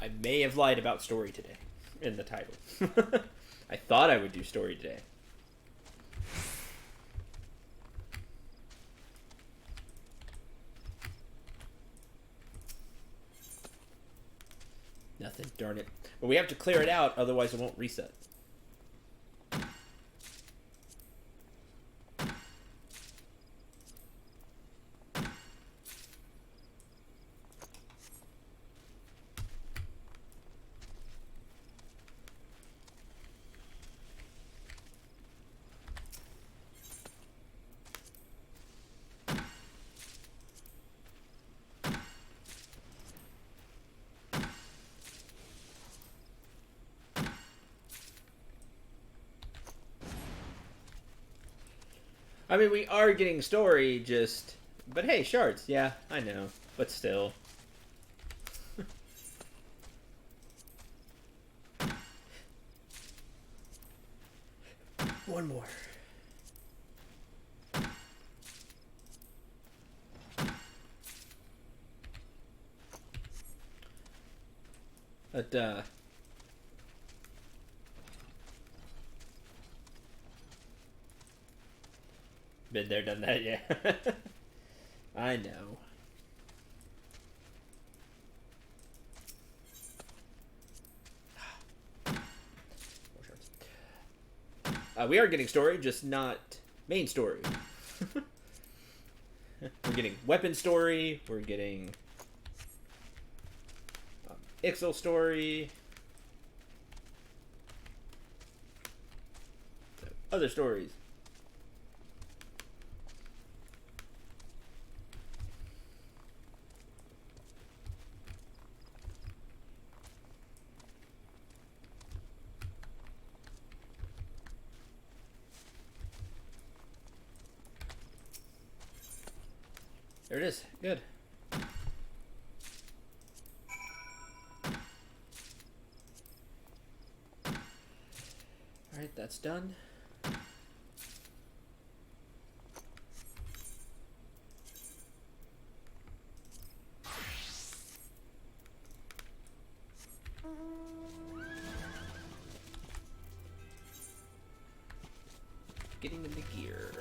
I may have lied about story today in the title. I thought I would do story today. Nothing, darn it. But we have to clear it out, otherwise it won't reset. I mean, we are getting story, just... But hey, shards. Yeah, I know. But still. One more. But, been there, done that, yeah. I know. We are getting story, just not main story. We're getting weapon story, we're getting Ixel story, so, other stories. There it is. Good. Alright, that's done. Getting into gear.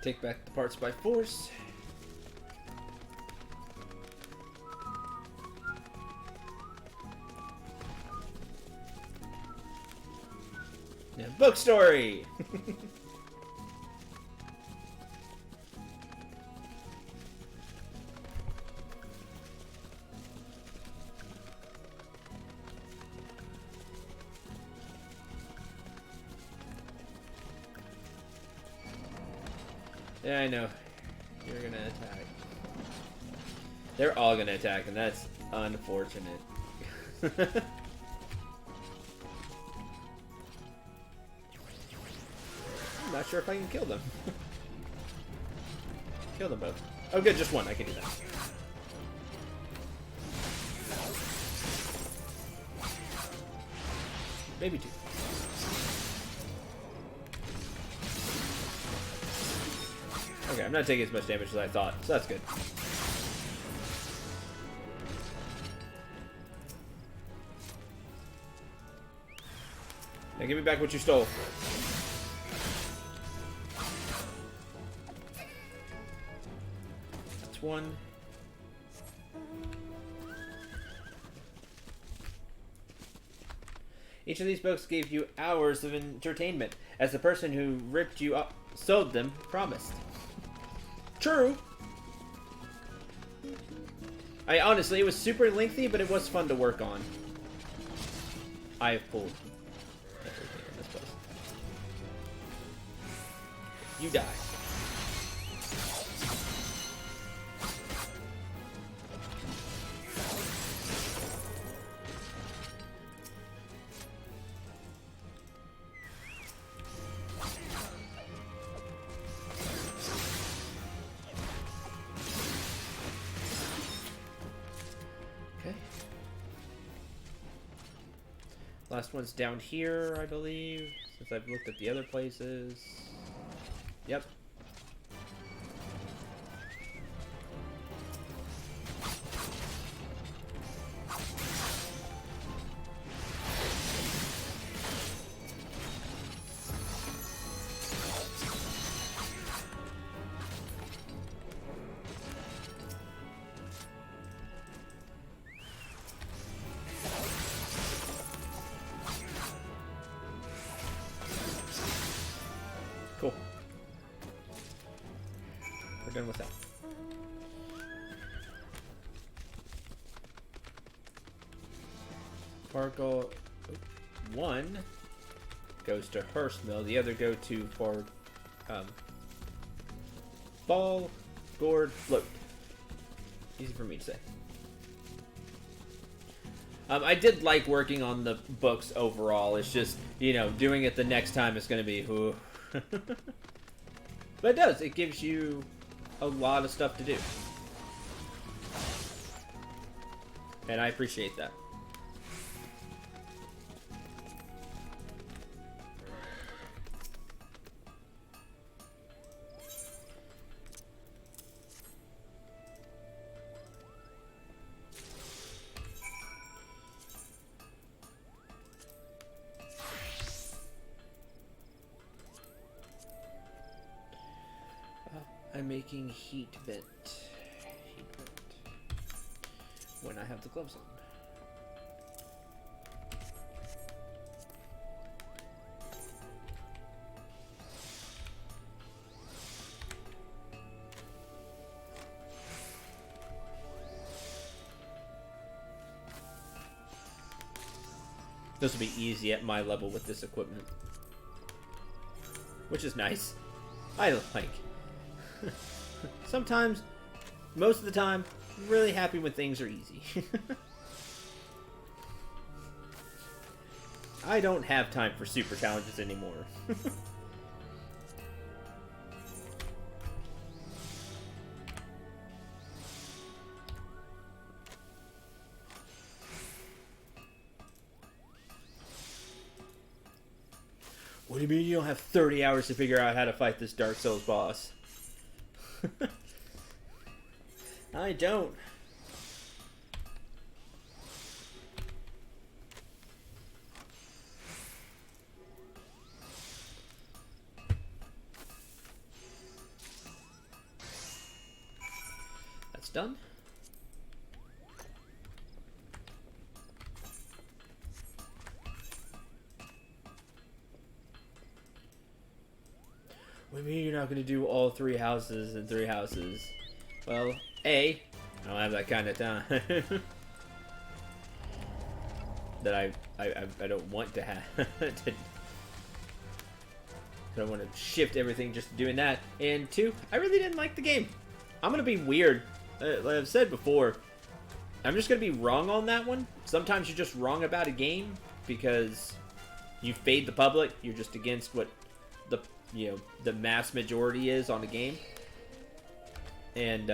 Take back the parts by force. Now, book story. Yeah, I know. You're gonna attack. They're all gonna attack, and that's unfortunate. I'm not sure if I can kill them. Kill them both. Oh good, just one. I can do that. Maybe two. Okay, I'm not taking as much damage as I thought, so that's good. Now give me back what you stole. That's one. Each of these books gave you hours of entertainment, as the person who ripped you up sold them promised. True. Honestly, it was super lengthy, but it was fun to work on. I have pulled everything in this place. You die. Last one's down here, I believe, since I've looked at the other places. Yep. Cool. We're done with that. Sparkle 1 goes to Hearst Mill, the other go to Ball, Gourd, Float. Easy for me to say. I did like working on the books overall. It's just, you know, doing it the next time is going to be... Ooh. But it does. It gives you a lot of stuff to do. And I appreciate that. I'm making heat vent. When I have the gloves on. This will be easy at my level with this equipment. Which is nice. I like. Sometimes, most of the time, really happy when things are easy. I don't have time for super challenges anymore. What do you mean you don't have 30 hours to figure out how to fight this Dark Souls boss? I don't. That's done. What do you mean you're not going to do all 3 houses in 3 houses? Well, A, I don't have that kind of time. That I don't want to have. I don't want to shift everything just doing that. And 2, I really didn't like the game. I'm going to be weird. Like I've said before, I'm just going to be wrong on that one. Sometimes you're just wrong about a game because you fade the public. You're just against what the mass majority is on a game. And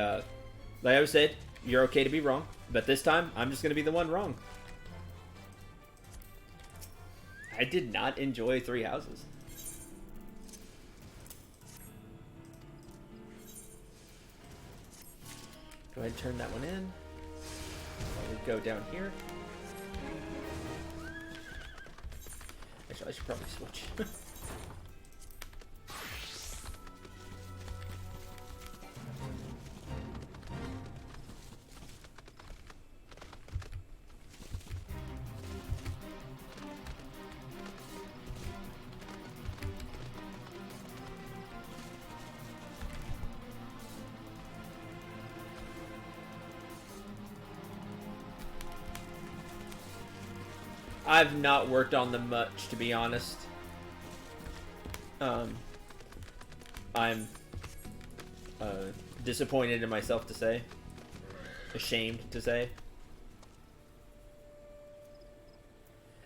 like I said, you're okay to be wrong, but this time I'm just gonna be the one wrong. I did not enjoy 3 houses. Go ahead and turn that one in. We go down here. Actually, I should probably switch. I've not worked on them much, to be honest. I'm disappointed in myself to say. Ashamed to say.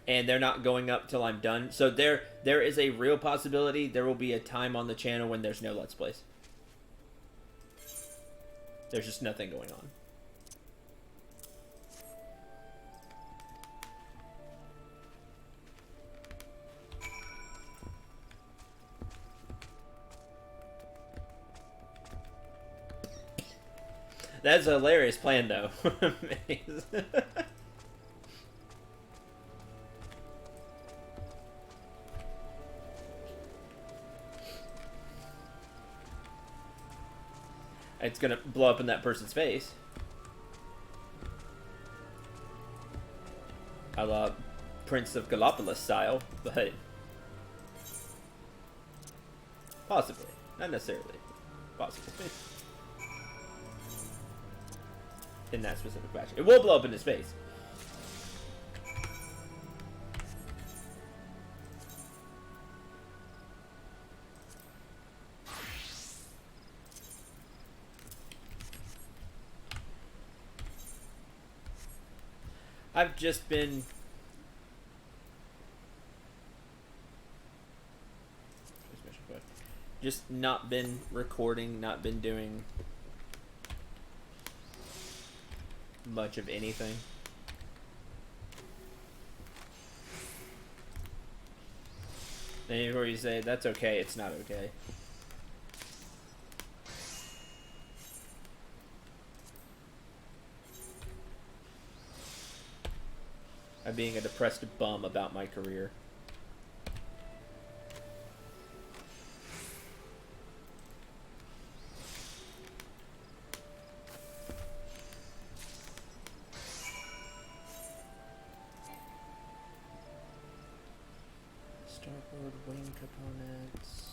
And they're not going up till I'm done. So there is a real possibility there will be a time on the channel when there's no Let's Plays. There's just nothing going on. That's a hilarious plan, though. It's gonna blow up in that person's face. A la Prince of Gallipolis style, but possibly. Not necessarily. Possibly. In that specific fashion. It will blow up in his face. I've just been not been recording, not been doing much of anything. And before you say that's okay, it's not okay. I'm being a depressed bum about my career. Starboard wing components.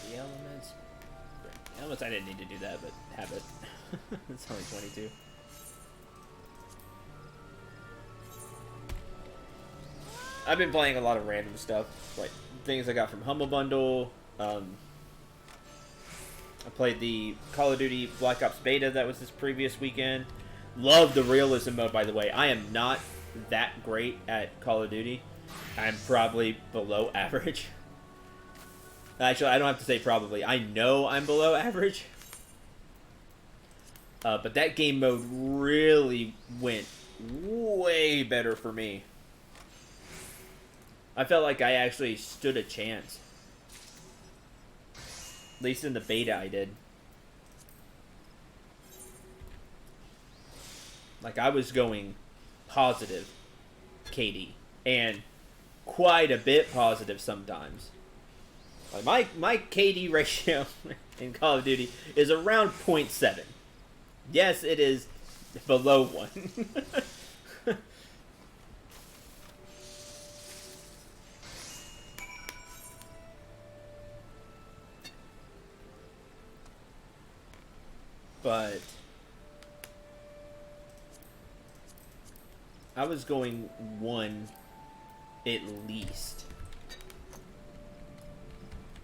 The elements. Elements, I didn't need to do that, but have it. It's only 22. I've been playing a lot of random stuff, like things I got from Humble Bundle. I played the Call of Duty Black Ops beta that was this previous weekend. Love the realism mode, by the way. I am not that great at Call of Duty. I'm probably below average. Actually, I don't have to say probably. I know I'm below average. But that game mode really went way better for me. I felt like I actually stood a chance. At least in the beta I did. Like, I was going positive KD. And quite a bit positive sometimes. Like my KD ratio in Call of Duty is around 0.7. Yes, it is below 1. But I was going 1 at least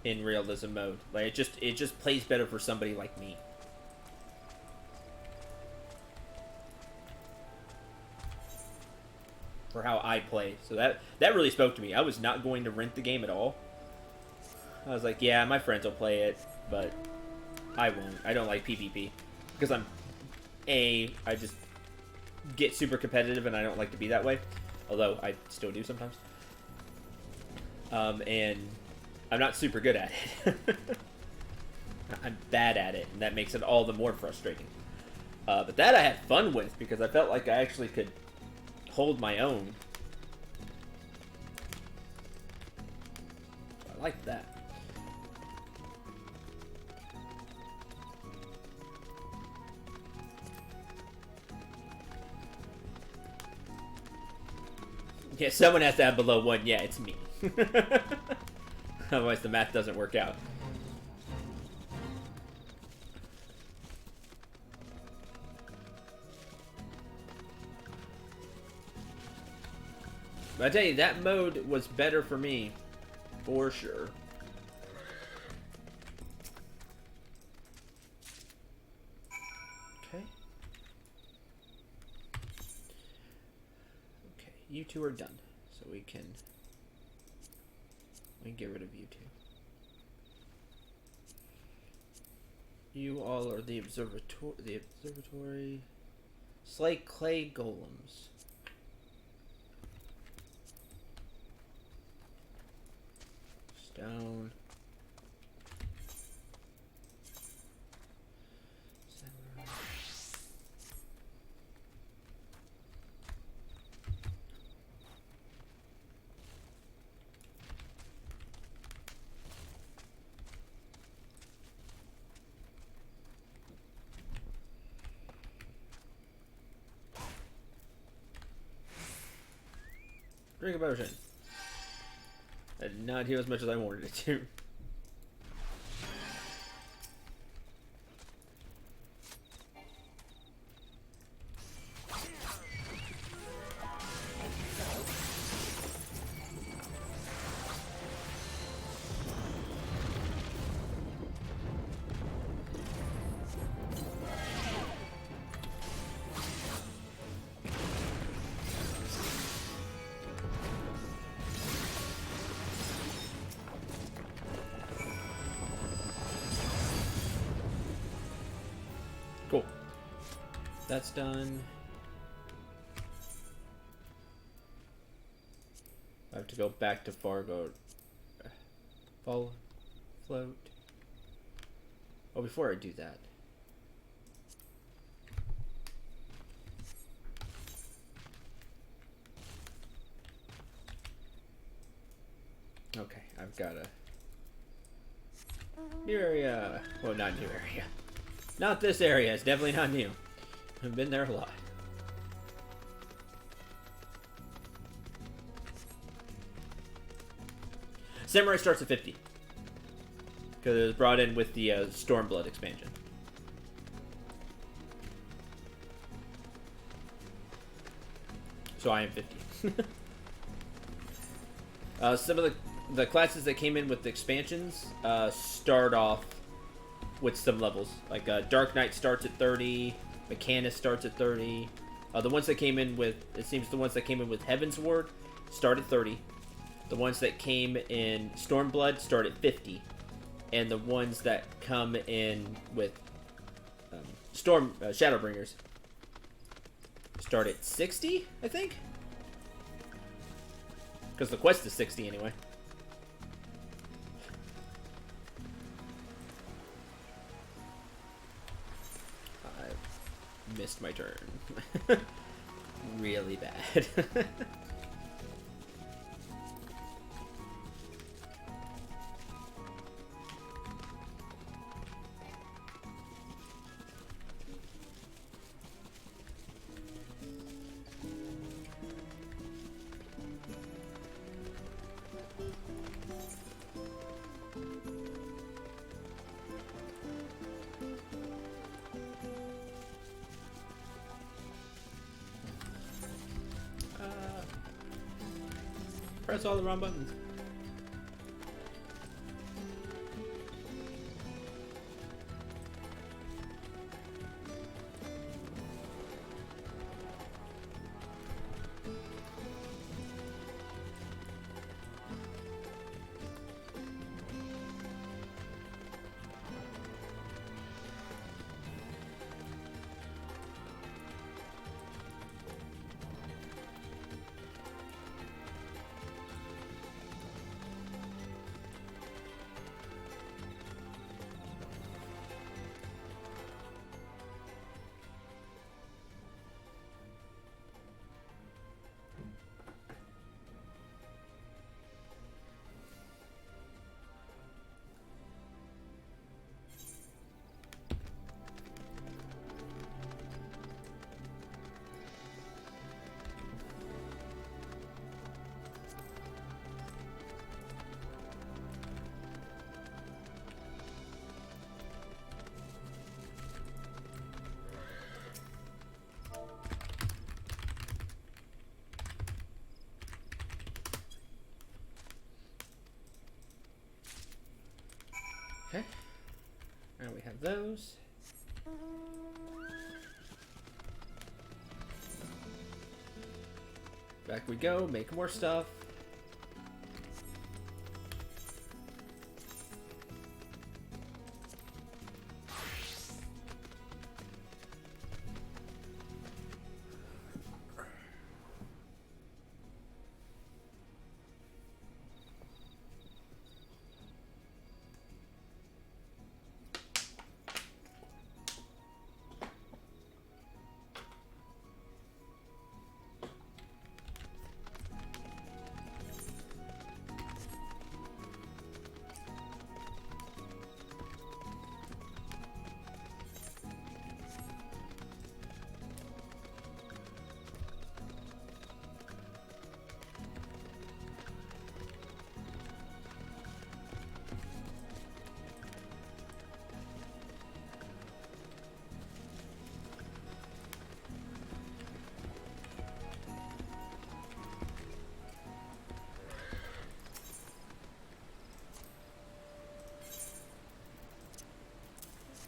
in realism mode. Like it just plays better for somebody like me. For how I play. So that really spoke to me. I was not going to rent the game at all. I was like, yeah, my friends will play it, but I won't. I don't like PvP. Because I just get super competitive and I don't like to be that way. Although I still do sometimes. And I'm not super good at it. I'm bad at it, and that makes it all the more frustrating. But that I had fun with because I felt like I actually could hold my own. I like that. Yeah, someone has to have below 1. Yeah, it's me. Otherwise the math doesn't work out. But I tell you, that mode was better for me. For sure. Okay. Okay, you two are done. So we can get rid of you two. You all are the observatory. The observatory. Slay clay golems. Stone. Samurai. Drink a potion. I did not heal as much as I wanted it to. Cool. That's done. I have to go back to Fargo. Fall. Float. Oh, before I do that. Okay, I've got a new area. Well, not new area. Not this area. It's definitely not new. I've been there a lot. Samurai starts at 50. Because it was brought in with the Stormblood expansion. So I am 50. Some of the classes that came in with the expansions start off with some levels. Like Dark Knight starts at 30, Mechanist starts at 30. The ones that came in with, it seems the ones that came in with Heaven's Ward start at 30. The ones that came in Stormblood start at 50. And the ones that come in with Shadowbringers start at 60, I think? Because the quest is 60 anyway. I missed my turn. Really bad. Press all the wrong buttons. Okay. Now we have those. Back we go, make more stuff.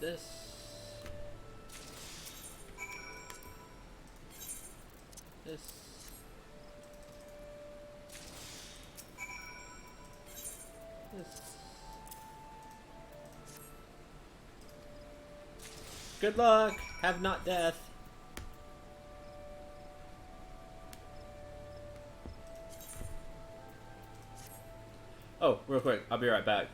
this. This. This. Good luck! Have not death. Oh, real quick, I'll be right back.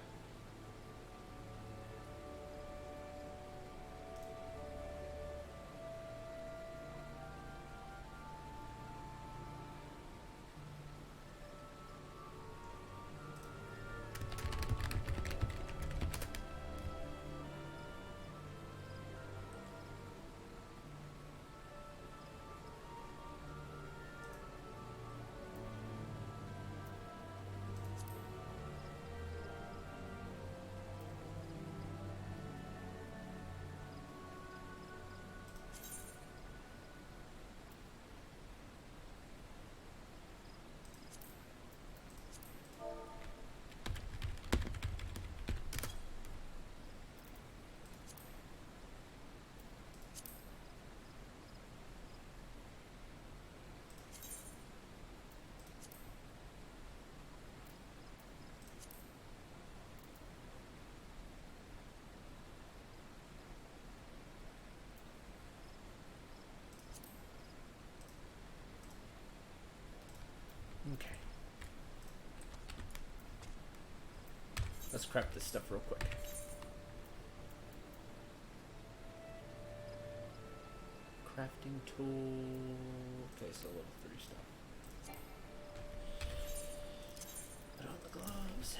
Okay. Let's craft this stuff real quick. Crafting tool. Okay, so level 3 stuff. Put on the gloves.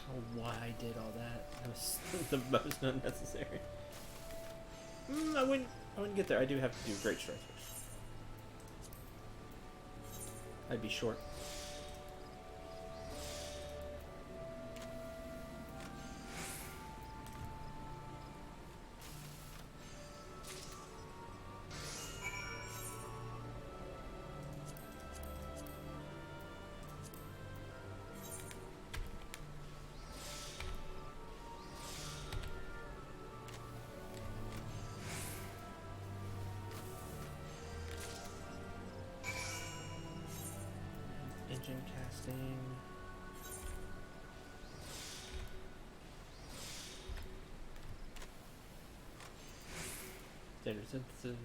Oh, why I did all that? That was the most unnecessary. I wouldn't get there. I do have to do great strike first. I'd be short. Engine casting. Standard synthesis.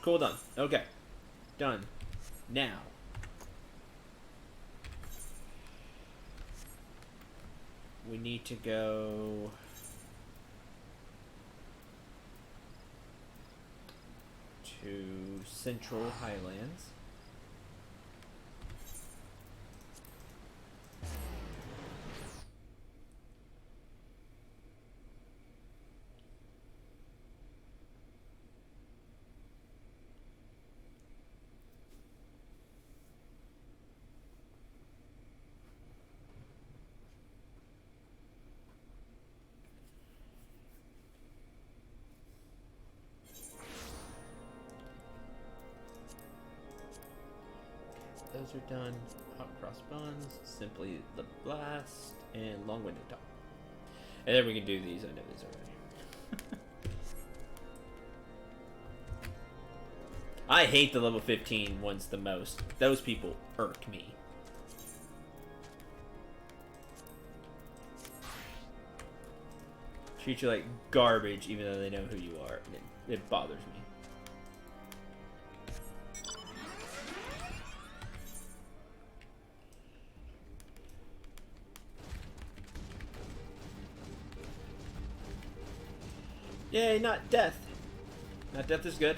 Cool, done. Okay. Done. Now. We need to go... to Central Highlands. Those are done. Hot cross buns, simply the blast, and long-winded top. And then we can do these. I know these already. I hate the level 15 ones the most. Those people irk me. Treat you like garbage even though they know who you are. And it bothers me. Yay, not death. Not death is good.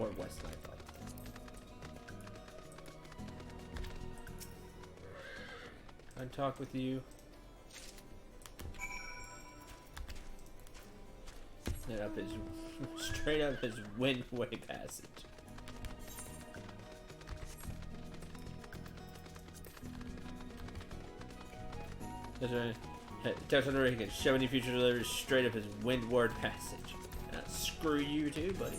more west than I thought. I'd talk with you. And up his straight up his Windway Passage. That's right. Touch on the he can shove any future deliveries straight up his Windward Passage. Screw you too, buddy.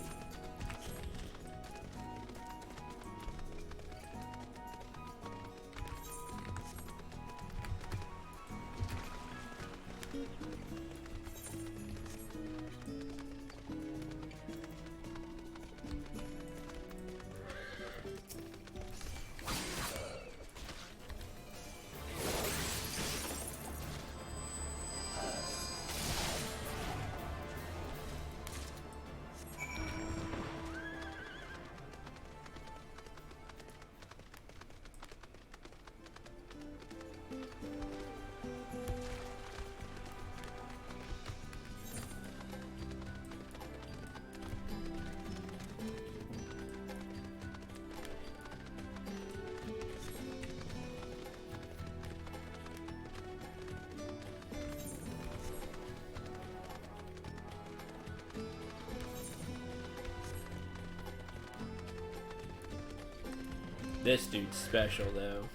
This dude's special, though.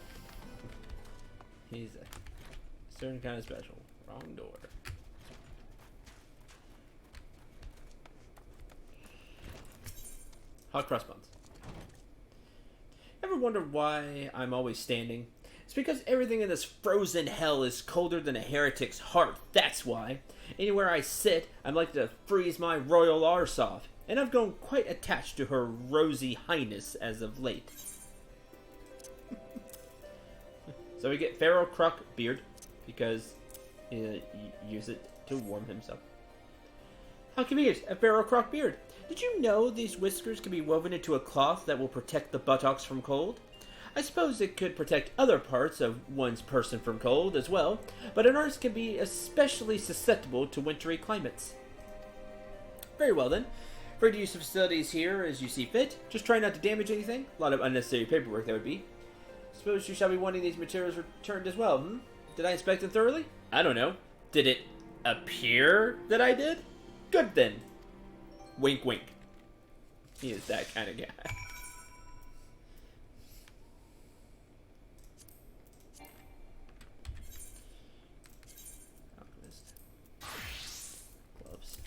He's a certain kind of special. Wrong door. Hot cross buns. Ever wonder why I'm always standing? It's because everything in this frozen hell is colder than a heretic's heart. That's why. Anywhere I sit, I'm like to freeze my royal arse off. And I've grown quite attached to her rosy highness as of late. So we get Pharaoh Croc beard, because he use it to warm himself. How convenient, a Pharaoh Croc beard. Did you know these whiskers can be woven into a cloth that will protect the buttocks from cold? I suppose it could protect other parts of one's person from cold as well, but an arse can be especially susceptible to wintry climates. Very well then. Free to use the facilities here as you see fit. Just try not to damage anything. A lot of unnecessary paperwork that would be. Suppose you shall be wanting these materials returned as well, hmm? Did I inspect them thoroughly? I don't know. Did it appear that I did? Good then. Wink wink. He is that kind of guy. Alchemist. Gloves.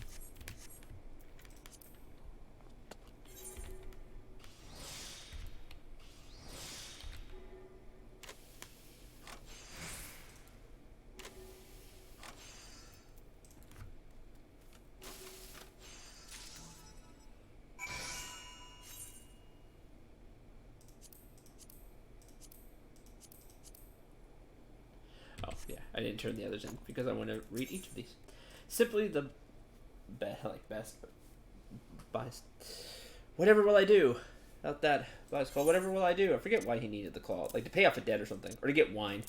Oh, yeah, I didn't turn the others in because I want to read each of these. Simply the best. Whatever will I do? About that last call. Whatever will I do? I forget why he needed the claw. Like to pay off a debt or something. Or to get wine.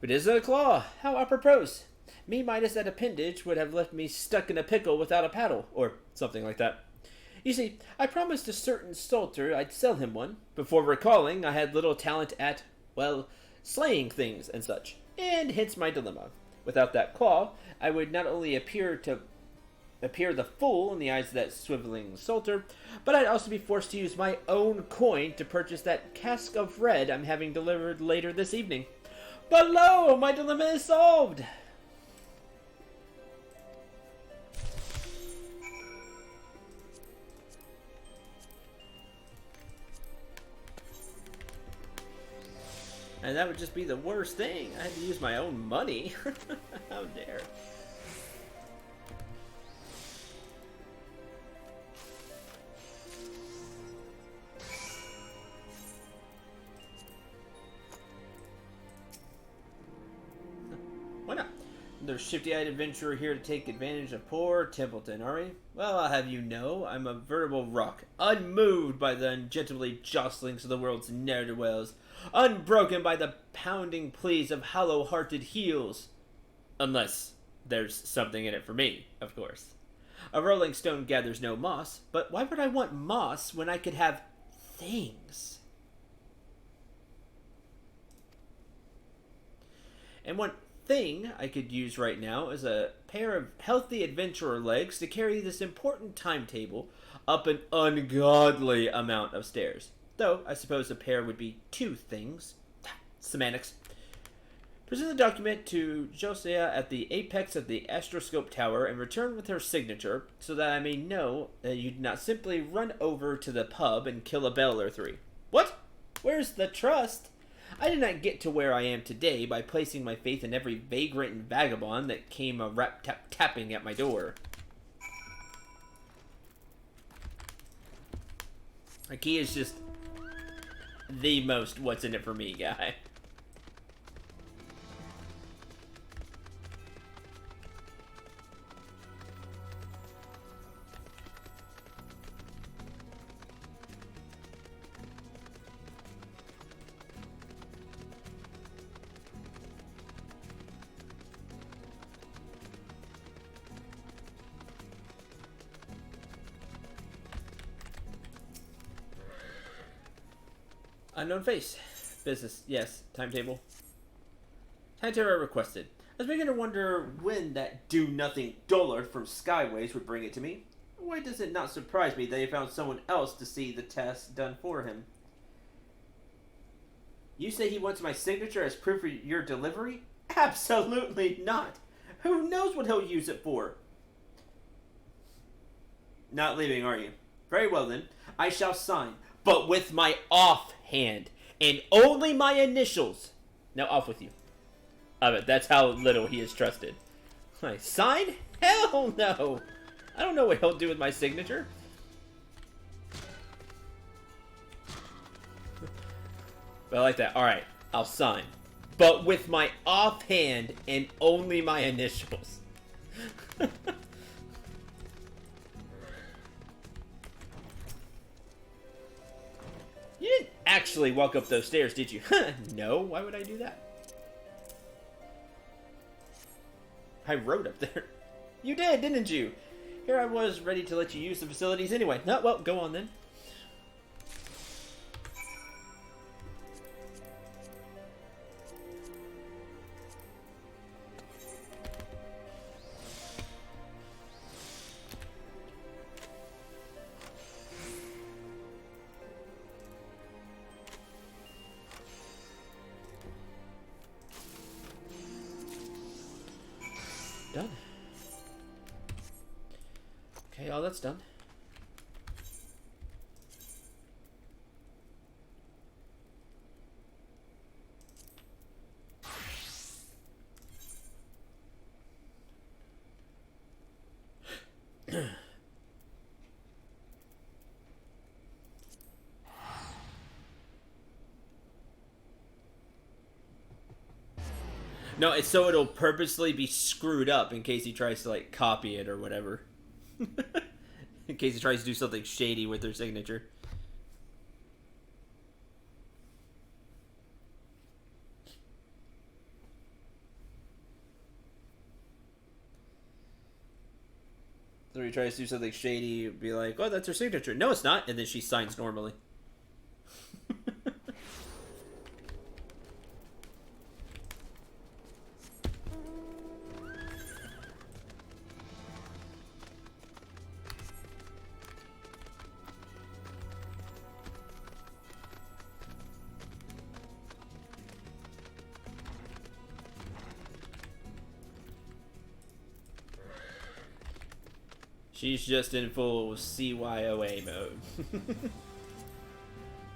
But it is a claw. How apropos. Me minus that appendage would have left me stuck in a pickle without a paddle. Or something like that. You see, I promised a certain Salter I'd sell him one. Before recalling, I had little talent at, well, slaying things and such, and hence my dilemma. Without that claw, I would not only appear the fool in the eyes of that swiveling Salter, but I'd also be forced to use my own coin to purchase that cask of red I'm having delivered later this evening. But lo, my dilemma is solved! And that would just be the worst thing. I had to use my own money. How dare. Why not? There's shifty-eyed adventurer here to take advantage of poor Templeton, are we? Well, I'll have you know, I'm a veritable rock, unmoved by the ungently jostlings of the world's ne'er-do-wells, unbroken by the pounding pleas of hollow-hearted heels. Unless there's something in it for me, of course. A rolling stone gathers no moss, but why would I want moss when I could have things? And one thing I could use right now is a pair of healthy adventurer legs to carry this important timetable up an ungodly amount of stairs. Though, I suppose a pair would be two things. Semantics. Present the document to Josiah at the apex of the astroscope tower and return with her signature so that I may know that you did not simply run over to the pub and kill a bell or three. What? Where's the trust? I did not get to where I am today by placing my faith in every vagrant and vagabond that came a tapping at my door. Like, he is just the most what's in it for me guy. Unknown face. Business. Yes. Timetable. Timetable requested. I was beginning to wonder when that do-nothing dullard from Skyways would bring it to me. Why does it not surprise me that he found someone else to see the task done for him? You say he wants my signature as proof of your delivery? Absolutely not. Who knows what he'll use it for? Not leaving, are you? Very well then. I shall sign, but with my offhand, and only my initials. Now off with you. I bet that's how little he is trusted. I sign? Hell no! I don't know what he'll do with my signature. But I like that. Alright, I'll sign. But with my offhand and only my initials. You didn't actually walk up those stairs, did you? No, why would I do that? I rode up there. You did, didn't you? Here I was, ready to let you use the facilities anyway. No, well, go on then. Done. Okay, all that's done. No, it's so it'll purposely be screwed up in case he tries to, like, copy it or whatever. In case he tries to do something shady with their signature. So he tries to do something shady, it'd be like, oh, that's her signature. No, it's not. And then she signs normally. She's just in full CYOA mode.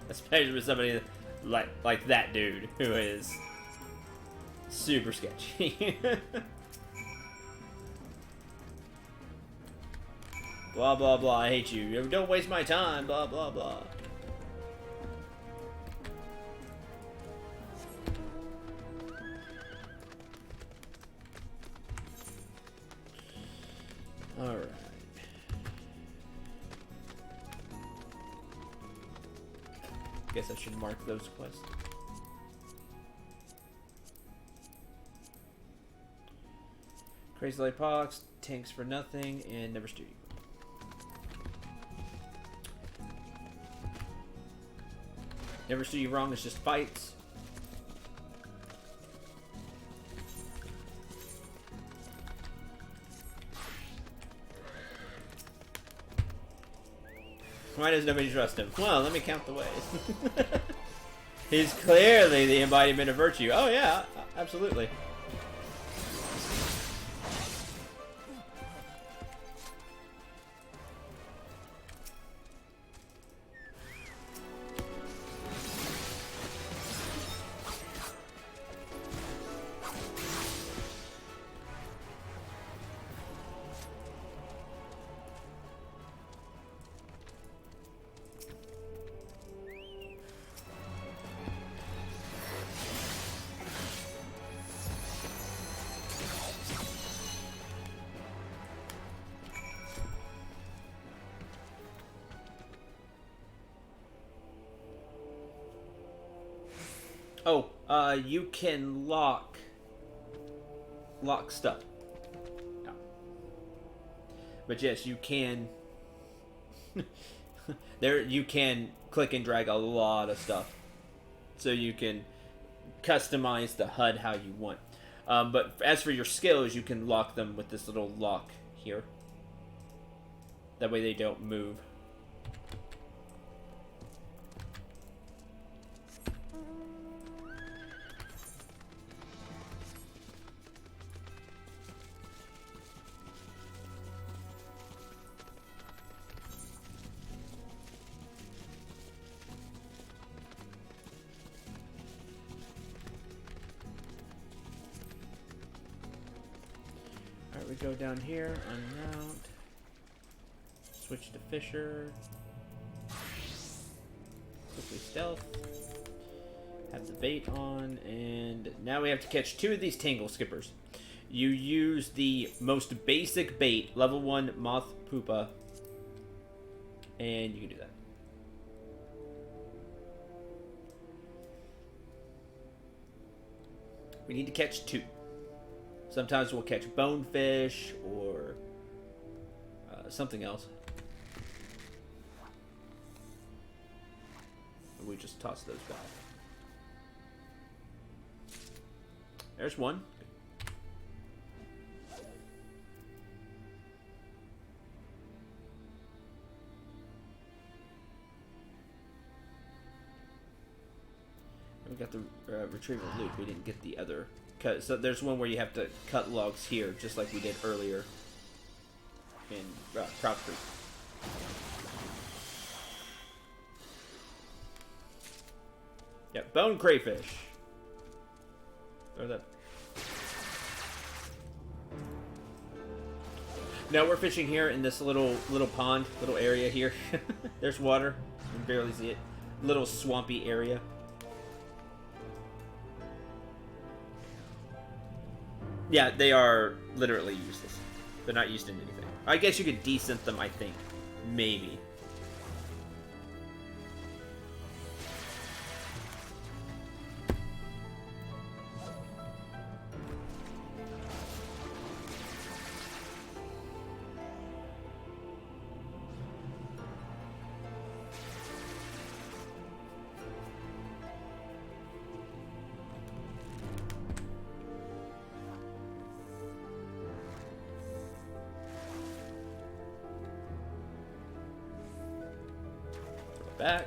Especially with somebody like that dude, who is super sketchy. Blah, blah, blah, I hate you. Don't waste my time, blah, blah, blah. Alright. Guess I should mark those quests. Crazy Light Pox, tanks for nothing, and never steer you. Never steer you wrong, it's just fights. Why does nobody trust him? Well, let me count the ways. He's clearly the embodiment of virtue. Oh yeah, absolutely. Oh, you can lock stuff. Yeah. But yes, you can. You can click and drag a lot of stuff, so you can customize the HUD how you want. But as for your skills, you can lock them with this little lock here. That way they don't move. Alright, we go down here, unmount, switch to Fisher, quickly stealth, have the bait on, and now we have to catch 2 of these Tangle Skippers. You use the most basic bait, level 1 Moth Pupa, and you can do that. We need to catch 2. Sometimes we'll catch bonefish or something else. We just toss those back. There's one. We got the retrieval loop. We didn't get the other. So there's one where you have to cut logs here, just like we did earlier in Prop Creek. Yeah, bone crayfish. Throw that. Now we're fishing here in this little pond, little area here. There's water. You can barely see it. Little swampy area. Yeah, they are literally useless. They're not used in anything. I guess you could descent them, I think. Maybe. Back.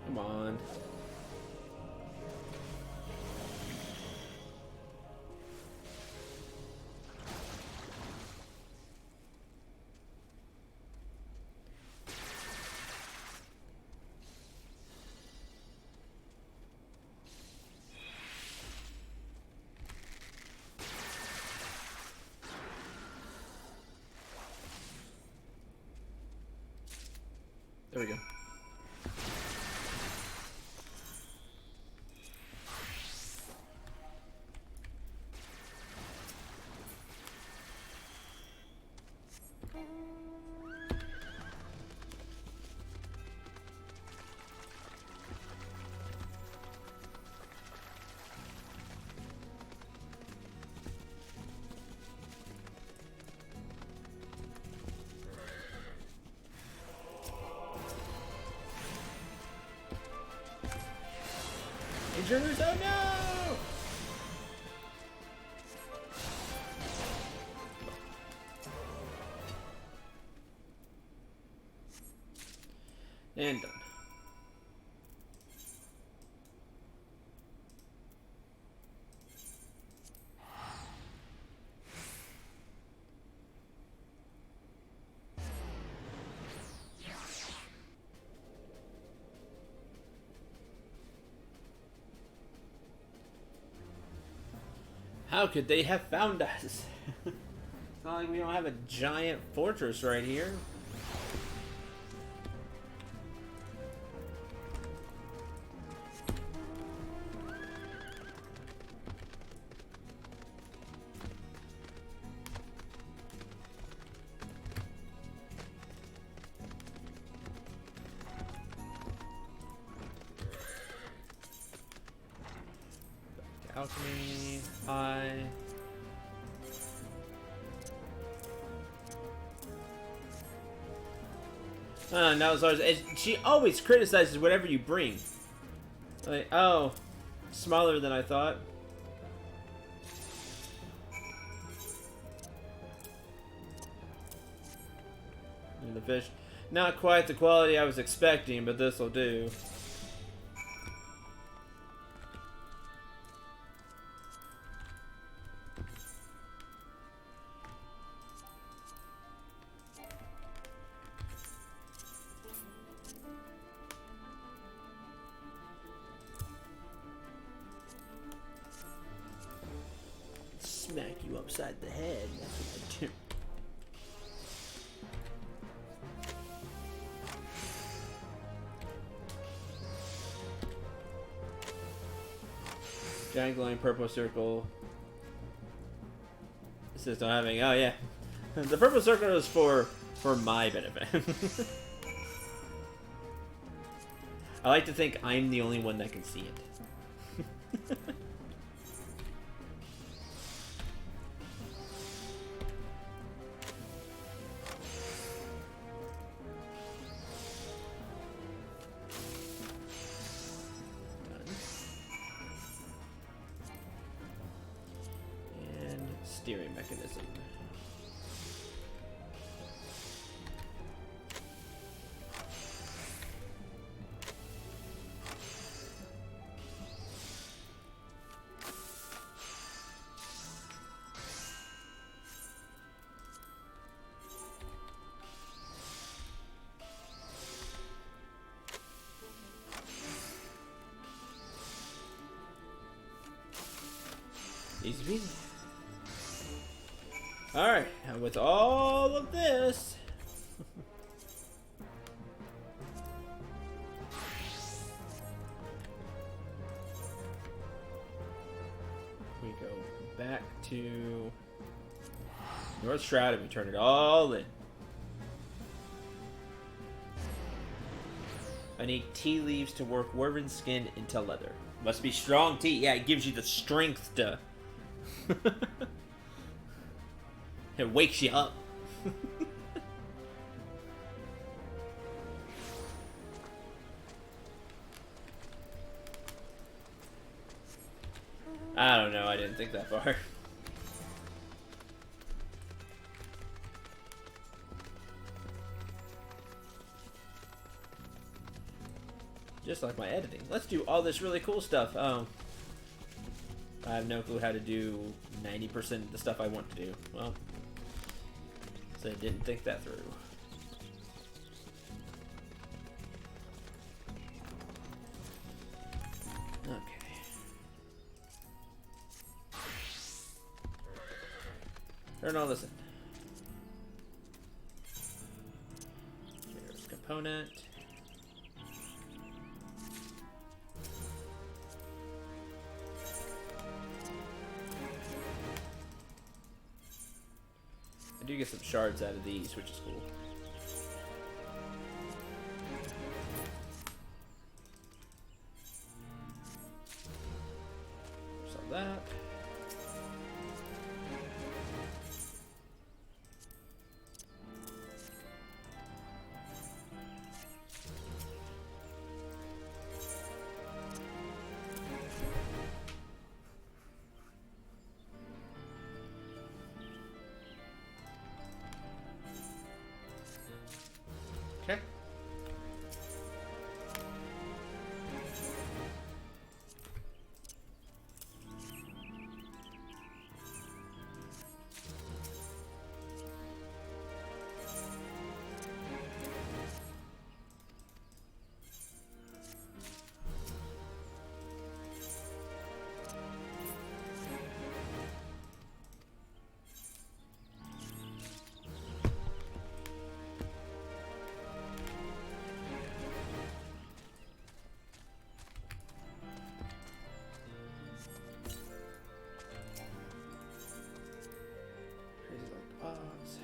Come on. There we go. Intruders, oh no! And done. How could they have found us? It's not like we don't have a giant fortress right here. Alchemy, high. Now it's ours. She always criticizes whatever you bring. Like, oh, smaller than I thought. And the fish, not quite the quality I was expecting, but this will do. Smack you upside the head. That's what I do. Giant glowing purple circle. Assist on having. Oh yeah, the purple circle is for my benefit. I like to think I'm the only one that can see it. Steering mechanism. Easy peasy. Alright, and with all of this, we go back to North Shroud and we turn it all in. I need tea leaves to work wyvern skin into leather. Must be strong tea. Yeah, it gives you the strength to... It wakes you up. I don't know, I didn't think that far. Just like my editing. Let's do all this really cool stuff. I have no clue how to do 90% of the stuff I want to do. Well, so I didn't think that through. Okay. Turn all this in. Here's component. I do get some shards out of these, which is cool. Sell that. Okay. Crazy like pods.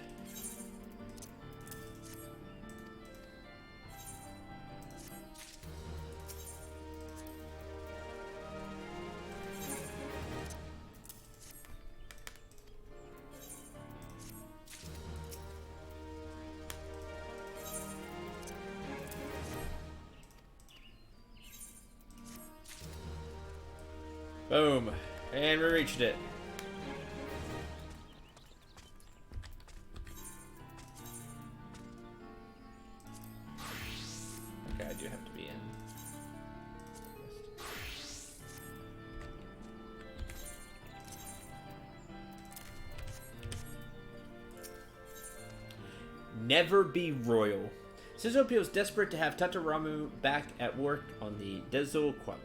Boom. And we reached it. Okay, I do have to be in. Never be royal. Sizzle feels desperate to have Tataramu back at work on the Dezo Qualan.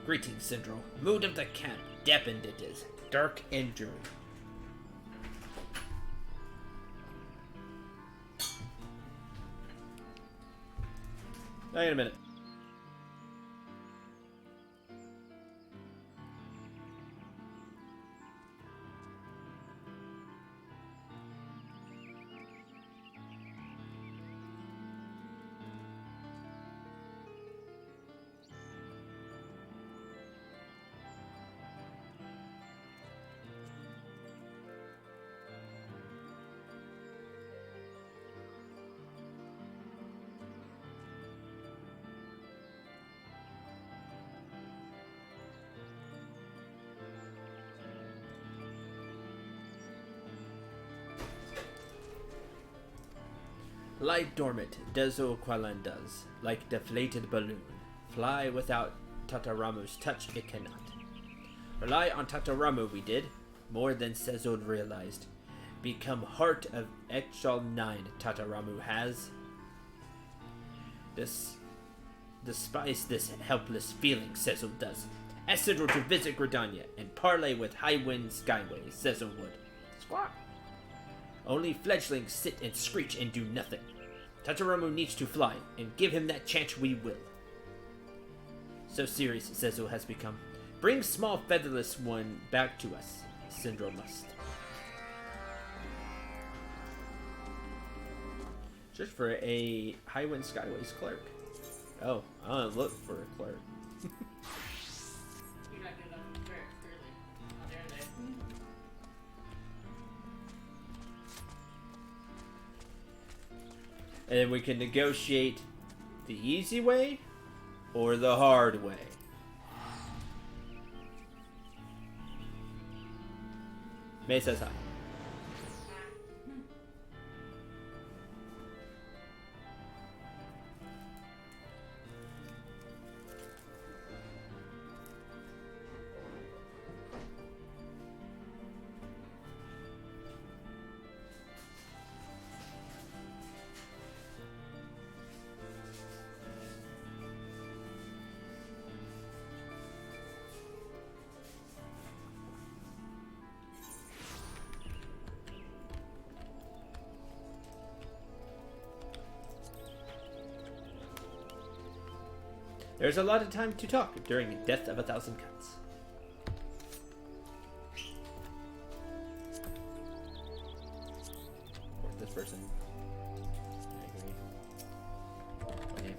Greetings, Syndrome. Mood of the camp, deapened it is. Dark and dreary. Wait a minute. Lie dormant, Dezo Qualan does, like deflated balloon. Fly without Tataramu's touch it cannot. Rely on Tataramu we did, more than Sezod realized. Become heart of Exal 9 Tataramu has. Despise this helpless feeling, Sezod does. Ask Sidral to visit Gridania and parley with High Wind Skyway, Sezod would. Squawk! Only fledglings sit and screech and do nothing. Tataramu needs to fly, and give him that chance we will. So serious Sezo has become. Bring small featherless one back to us, Syndrome must. Search for a Highwind Skyways clerk. Oh, I want to look for a clerk. You're not good enough for clerics, clearly. How dare they? And then we can negotiate the easy way or the hard way. May says hi. There's a lot of time to talk during the death of 1,000 cuts. This person. I agree. Okay.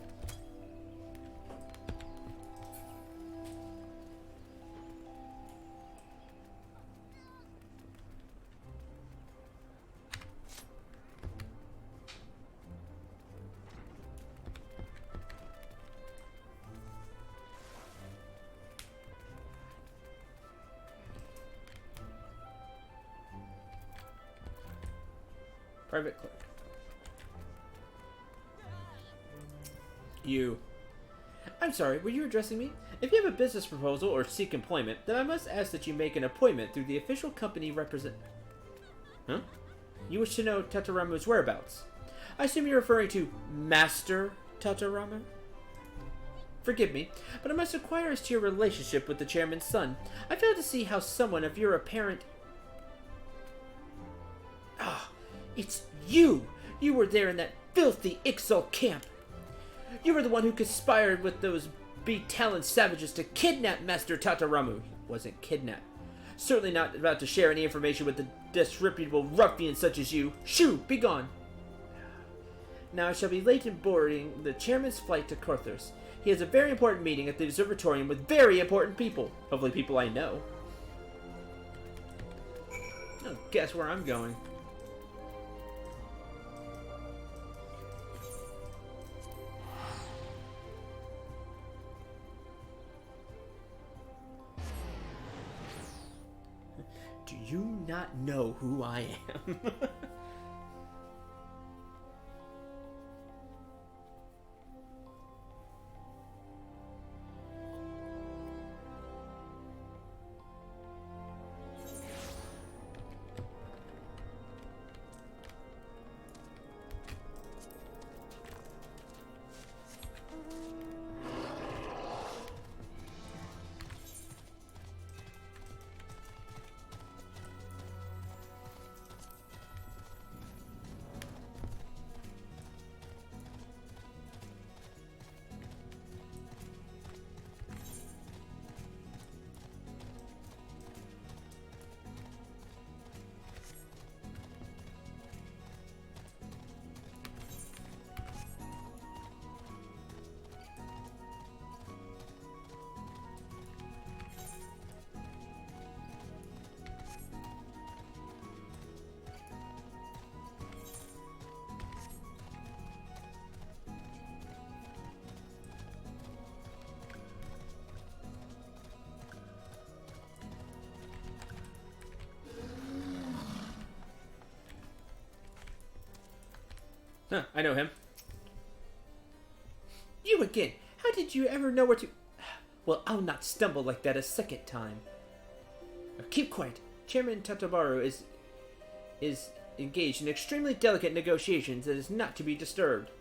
Private clerk. You. I'm sorry, were you addressing me? If you have a business proposal or seek employment, then I must ask that you make an appointment through the official company represent... Huh? You wish to know Tataramu's whereabouts. I assume you're referring to Master Tataramu? Forgive me, but I must inquire as to your relationship with the chairman's son. I fail to see how someone of your apparent... Ah, it's you! You were there in that filthy Ixal camp! You were the one who conspired with those B-Talon savages to kidnap Master Tataramu. He wasn't kidnapped. Certainly not about to share any information with the disreputable ruffians such as you. Shoo! Be gone! Now I shall be late in boarding the chairman's flight to Korthus. He has a very important meeting at the observatorium with very important people. Hopefully people I know. Oh, guess where I'm going. Do you not know who I am? Huh, I know him. You again! How did you ever know where to... Well, I'll not stumble like that a second time. Now keep quiet. Chairman Tatabaru is engaged in extremely delicate negotiations that is not to be disturbed.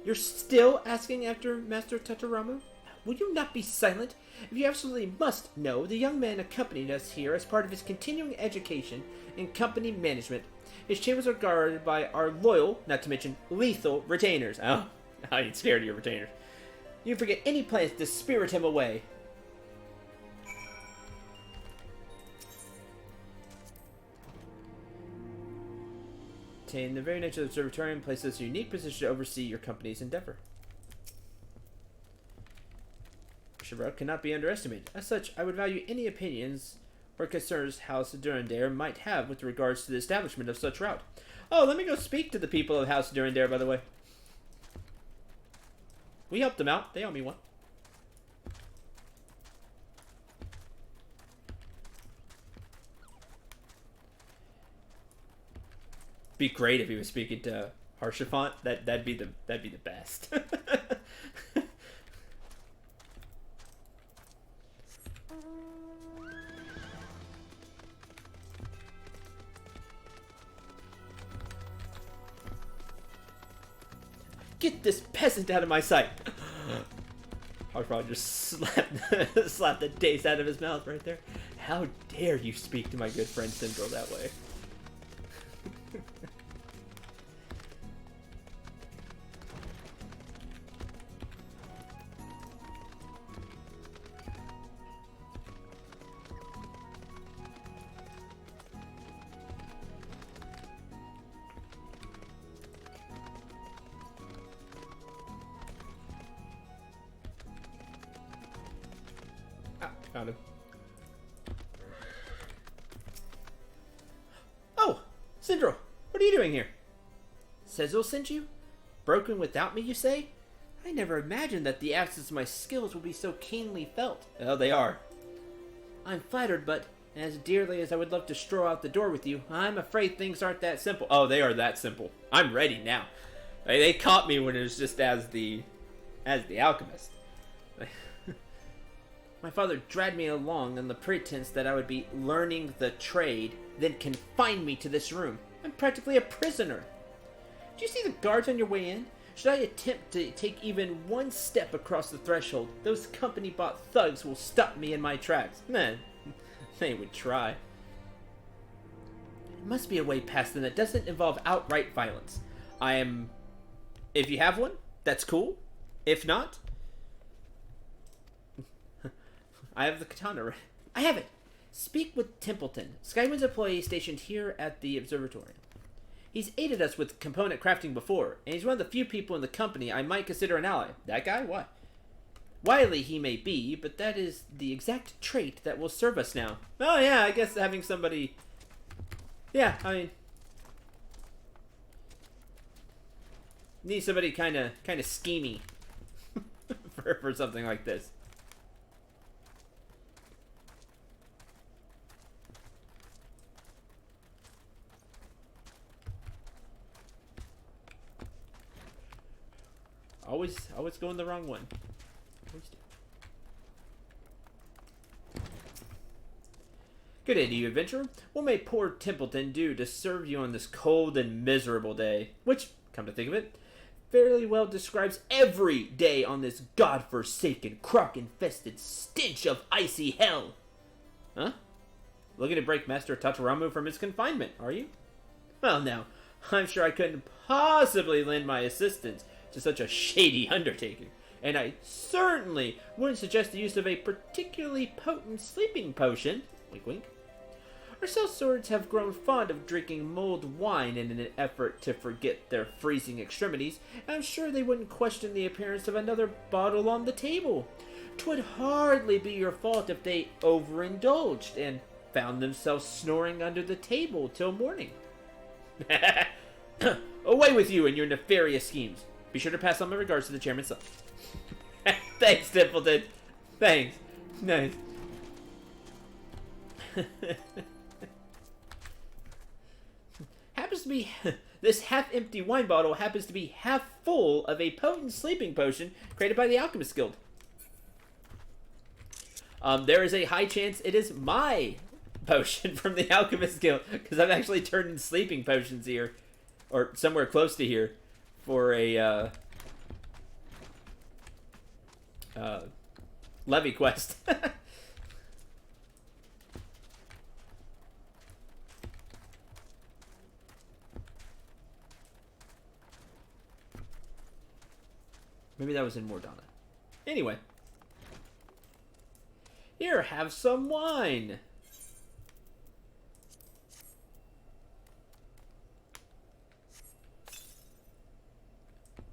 You're still asking after Master Tataramu? Will you not be silent? If you absolutely must know, the young man accompanied us here as part of his continuing education in company management. His chambers are guarded by our loyal, not to mention lethal, retainers. Oh, I ain't scared of your retainers. You forget any plans to spirit him away. Attain the very nature of the observatorium places us in a unique position to oversee your company's endeavor. Shabbat cannot be underestimated. As such, I would value any opinions or concerns House Durandare might have with regards to the establishment of such route. Oh, let me go speak to the people of House Durandare, by the way. We helped them out. They owe me one. Be great if he was speaking to Harshafont. That'd be the best. Get this peasant out of my sight! Harshafont just slapped the taste out of his mouth right there. How dare you speak to my good friend Syndrome that way? Got him. Oh! Syndrome! What are you doing here? Sezel sent you? Broken without me, you say? I never imagined that the absence of my skills would be so keenly felt. Oh, they are. I'm flattered, but as dearly as I would love to stroll out the door with you, I'm afraid things aren't that simple. Oh, they are that simple. I'm ready now. They caught me when it was just as the alchemist. My father dragged me along on the pretense that I would be learning the trade, then confined me to this room. I'm practically a prisoner. Do you see the guards on your way in? Should I attempt to take even one step across the threshold, those company-bought thugs will stop me in my tracks. Man, they would try. There must be a way past them that doesn't involve outright violence. If you have one, that's cool. If not, I have the katana. I have it. Speak with Templeton, Skywind's employee stationed here at the observatory. He's aided us with component crafting before, and he's one of the few people in the company I might consider an ally. That guy? Why? Wily he may be, but that is the exact trait that will serve us now. Oh yeah, I guess having somebody... Yeah, I mean... Need somebody kind of schemy for something like this. Always going the wrong one. Always do. Good day to you, adventurer. What may poor Templeton do to serve you on this cold and miserable day? Which, come to think of it, fairly well describes every day on this godforsaken, croc-infested stench of icy hell. Huh? Looking to break Master Tataramu from his confinement, are you? Well, now, I'm sure I couldn't possibly lend my assistance to such a shady undertaking, and I certainly wouldn't suggest the use of a particularly potent sleeping potion. Wink, wink. Our sellswords have grown fond of drinking mulled wine in an effort to forget their freezing extremities, and I'm sure they wouldn't question the appearance of another bottle on the table. 'Twould hardly be your fault if they overindulged and found themselves snoring under the table till morning. Away with you and your nefarious schemes. Be sure to pass on my regards to the chairman's son. Thanks, Templeton. Thanks. Nice. Happens to be... This half-empty wine bottle happens to be half full of a potent sleeping potion created by the Alchemist Guild. There is a high chance it is my potion from the Alchemist Guild, because I've actually turned in sleeping potions here, or somewhere close to here, for a levy quest. Maybe that was in Mordana. Anyway. Here, have some wine.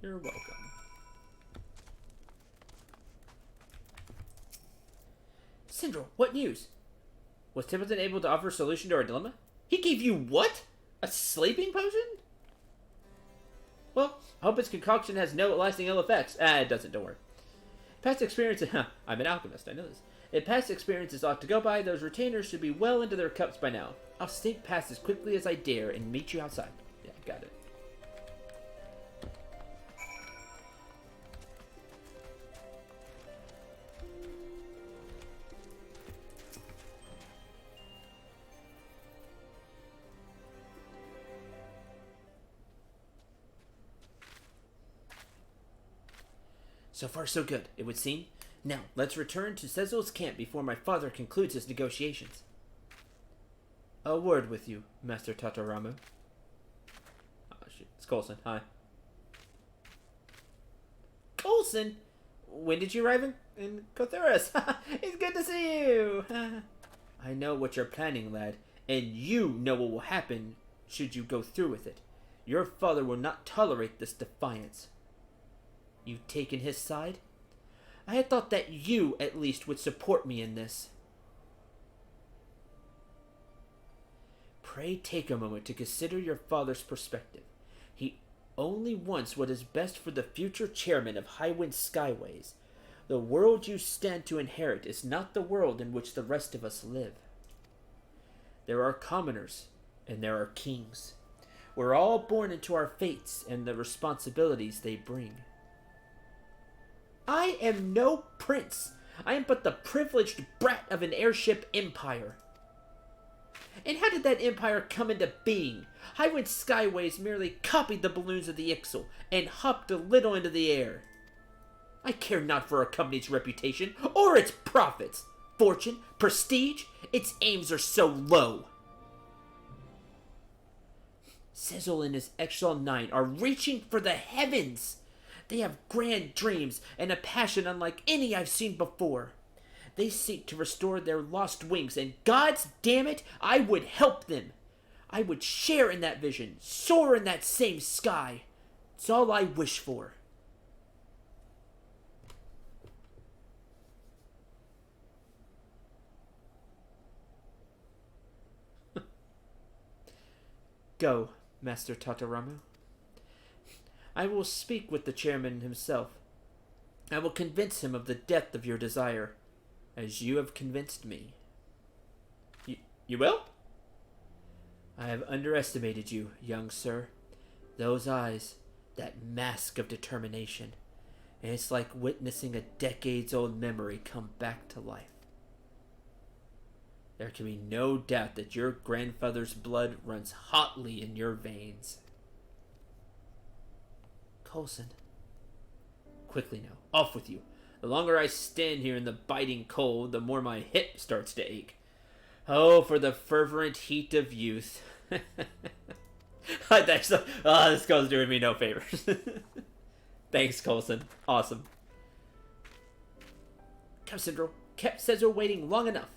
You're welcome. Syndrome, what news? Was Templeton able to offer a solution to our dilemma? He gave you what? A sleeping potion? Well, I hope its concoction has no lasting ill effects. It doesn't, don't worry. Past experience... I'm an alchemist, I know this. If past experiences ought to go by, those retainers should be well into their cups by now. I'll sneak past as quickly as I dare and meet you outside. Yeah, got it. So far, so good, it would seem. Now, let's return to Sezel's camp before my father concludes his negotiations. A word with you, Master Tataramu. Oh, shit. It's Coulson. Hi. Coulson? When did you arrive in Kotheris? It's good to see you. I know what you're planning, lad, and you know what will happen should you go through with it. Your father will not tolerate this defiance. You've taken his side? I had thought that you, at least, would support me in this. Pray take a moment to consider your father's perspective. He only wants what is best for the future chairman of Highwind Skyways. The world you stand to inherit is not the world in which the rest of us live. There are commoners, and there are kings. We're all born into our fates and the responsibilities they bring. I am no prince. I am but the privileged brat of an airship empire. And how did that empire come into being? Highwind Skyways merely copied the balloons of the Ixal and hopped a little into the air. I care not for our company's reputation or its profits, fortune, prestige. Its aims are so low. Sizzle and his Echelon 9 are reaching for the heavens. They have grand dreams and a passion unlike any I've seen before. They seek to restore their lost wings, and gods damn it, I would help them. I would share in that vision, soar in that same sky. It's all I wish for. Go, Master Tataramu. I will speak with the chairman himself. I will convince him of the depth of your desire, as you have convinced me. You will? I have underestimated you, young sir. Those eyes, that mask of determination, and it's like witnessing a decades-old memory come back to life. There can be no doubt that your grandfather's blood runs hotly in your veins. Coulson. Quickly now, off with you. The longer I stand here in the biting cold, the more my hip starts to ache. Oh, for the fervent heat of youth. This girl's doing me no favors. Thanks, Coulson. Awesome. Come, Syndrome. Kept Cesar waiting long enough.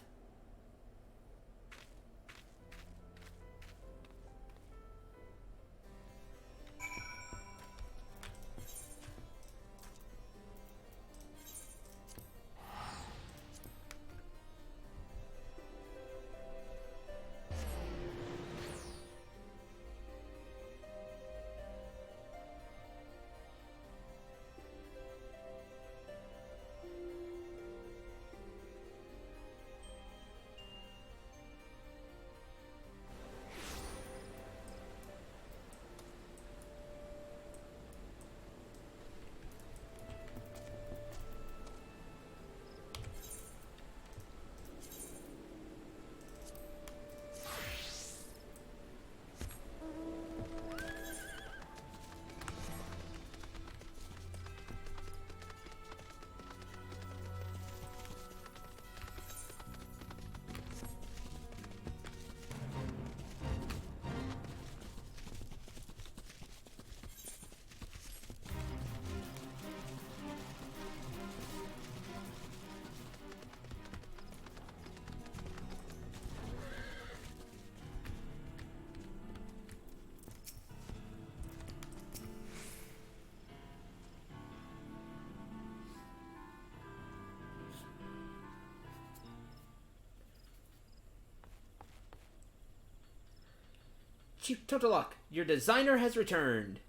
Chief Totolok, your designer has returned.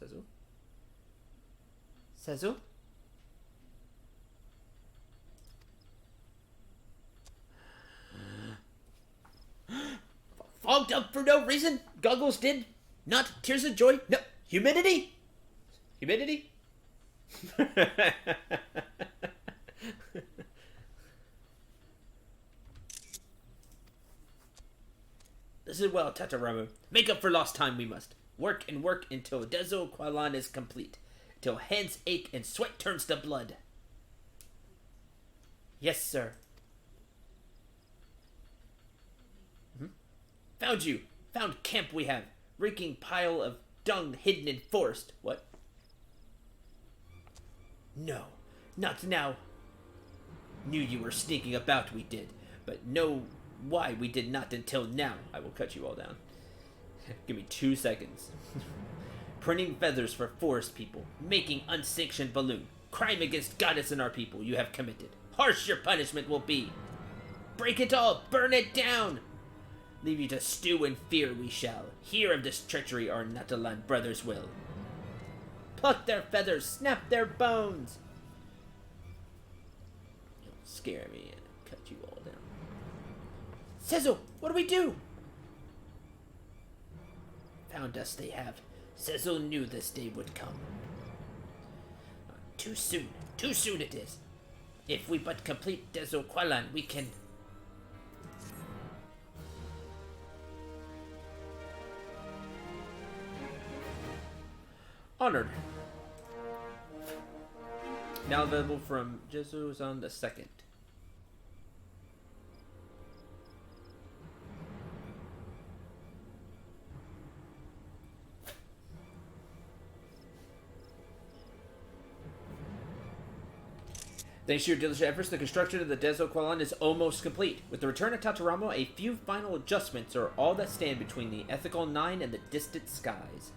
Sezu? Sezu? Fogged up for no reason? Goggles did? Not tears of joy? No. Humidity? Humidity? This is well, Tataramu. Make up for lost time we must. Work and work until Dezo Qualan is complete. Till hands ache and sweat turns to blood. Yes, sir. Found you. Found camp we have. Reeking pile of dung hidden in forest. What? No, not now. Knew you were sneaking about, we did. But no, why we did not until now. I will cut you all down. Give me 2 seconds. Printing feathers for forest people. Making unsanctioned balloon. Crime against goddess and our people you have committed. Harsh your punishment will be. Break it all, burn it down. Leave you to stew in fear we shall. Hear of this treachery our Natalan brothers will. Pluck their feathers, snap their bones. You'll scare me and cut you all down. Sizzle, what do we do? Found us they have. Sizzle knew this day would come. Too soon it is. If we but complete Dezoqualan, we can... Honored. Now available from Jezuzan the Second. Thanks to your diligent efforts, the construction of the Dezoqualan is almost complete. With the return of Tataramo, a few final adjustments are all that stand between the ethical nine and the distant skies.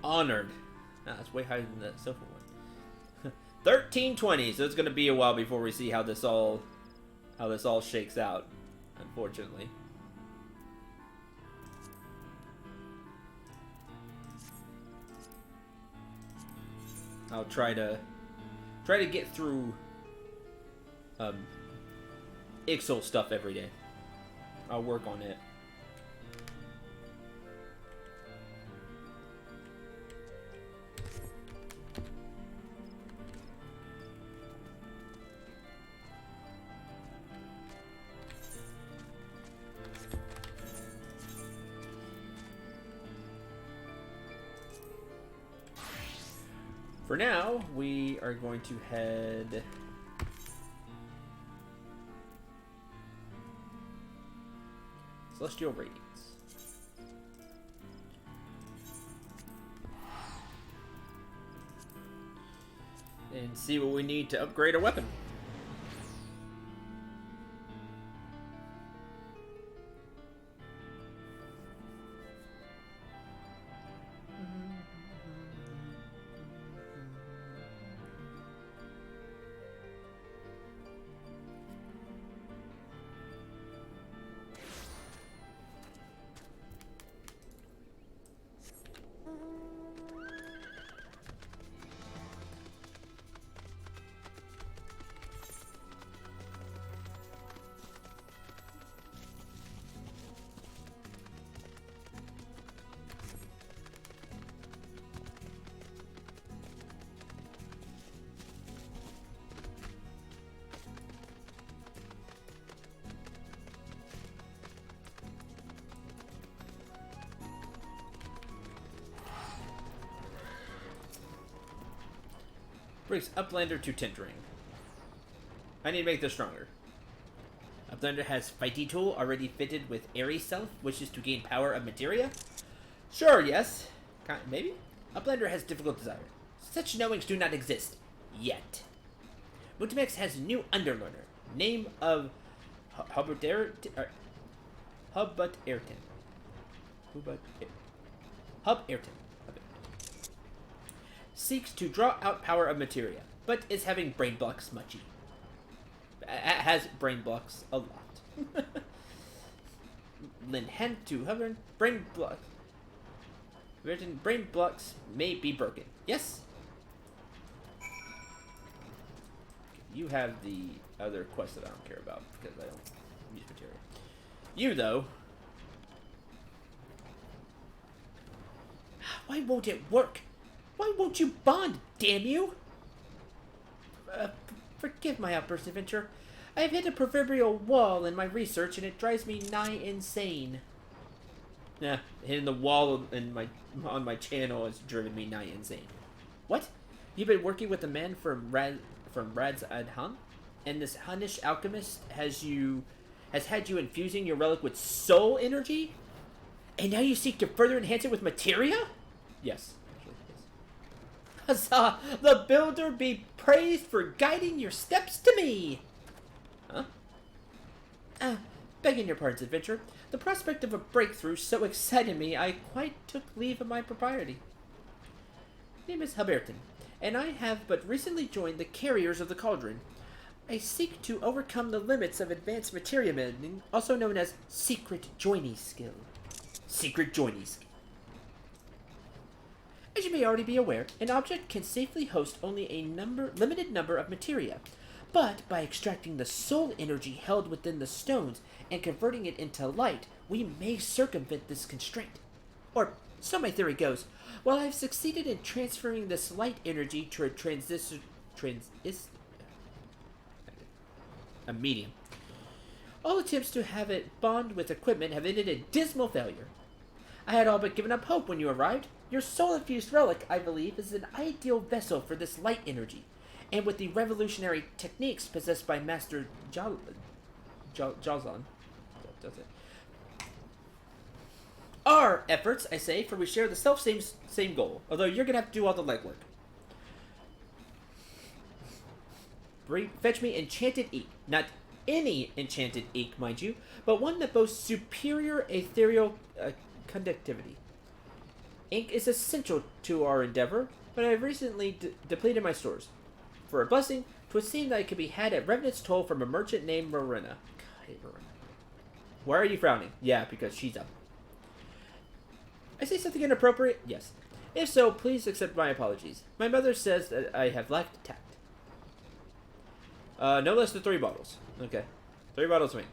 Honored. Ah, that's way higher than the silver one. 1320. So it's gonna be a while before we see how this all shakes out. Unfortunately. I'll try to get through Ixal stuff every day. I'll work on it. For now, we are going to head... Celestial Radiance. And see what we need to upgrade our weapon. Brings Uplander to Tintering. I need to make this stronger. Uplander has Fighty Tool already fitted with Airy Self, wishes to gain power of materia. Sure, yes. Maybe? Uplander has Difficult Desire. Such knowings do not exist. Yet. Multimex has new Underlearner. Name of Hubbard Ayrton. Hub Ayrton. Seeks to draw out power of materia, but is having brain blocks muchy. Has brain blocks a lot. Lin Hen to Hubbard. Brain blocks. Written brain blocks may be broken. Yes? You have the other quest that I don't care about because I don't use materia. You, though. Why won't it work? Why won't you bond, damn you? Forgive my outburst, adventure. I have hit a proverbial wall in my research, and it drives me nigh insane. Yeah, hitting the wall on my channel has driven me nigh insane. What? You've been working with a man from Radz Adhan? And this Hunnish alchemist has had you infusing your relic with soul energy? And now you seek to further enhance it with materia? Yes. Huzzah! The builder be praised for guiding your steps to me! Huh? Begging your pardon, adventurer. The prospect of a breakthrough so excited me, I quite took leave of my propriety. My name is Huberton, and I have but recently joined the Carriers of the Cauldron. I seek to overcome the limits of advanced materia mending, also known as Secret Joiny Skill. Secret Joiny Skill. As you may already be aware, an object can safely host only a limited number of materia, but by extracting the soul energy held within the stones and converting it into light, we may circumvent this constraint. Or, so my theory goes, while I've succeeded in transferring this light energy to a medium, all attempts to have it bond with equipment have ended in dismal failure. I had all but given up hope when you arrived. Your soul-infused relic, I believe, is an ideal vessel for this light energy, and with the revolutionary techniques possessed by Master Jazan, does it? Our efforts, I say, for we share the same goal, although you're gonna have to do all the legwork. Fetch me enchanted ink. Not any enchanted ink, mind you, but one that boasts superior ethereal conductivity. Ink is essential to our endeavor, but I have recently depleted my stores. For a blessing, 'twould seem that it could be had at Revenant's Toll from a merchant named Marina. God, I hate Marina. Why are you frowning? Yeah, because she's up. I say something inappropriate? Yes. If so, please accept my apologies. My mother says that I have lacked tact. No less than 3 bottles. Okay. 3 bottles for me.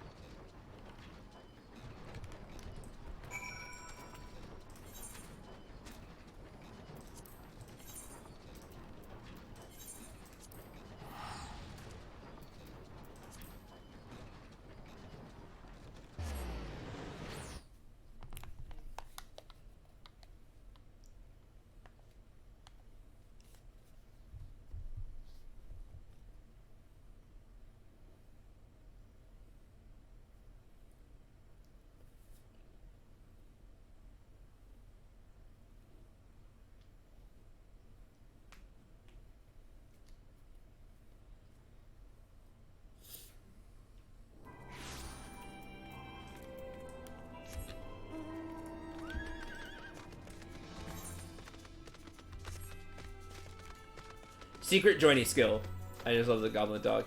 Secret joining skill. I just love the goblin dog.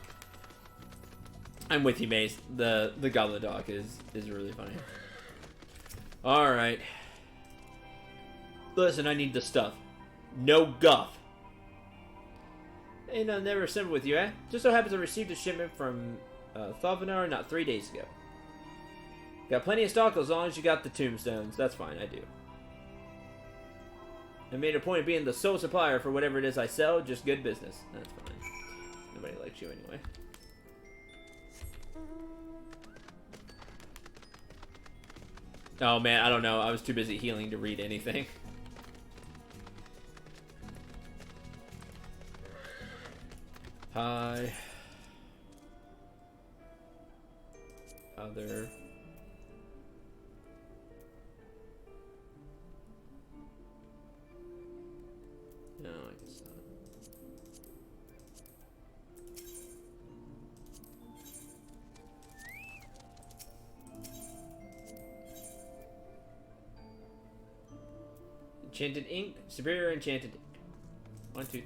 I'm with you, Mace. The goblin dog is really funny. Alright. Listen, I need the stuff. No guff. Ain't never simple with you, eh? Just so happens I received a shipment from Thalvanar not 3 days ago. Got plenty of stock as long as you got the tombstones. That's fine, I do. I made a point of being the sole supplier for whatever it is I sell, just good business. That's fine. Nobody likes you anyway. Oh man, I don't know. I was too busy healing to read anything. Hi. Other. No, I guess not. Enchanted ink, superior enchanted ink. 1, 2, 3.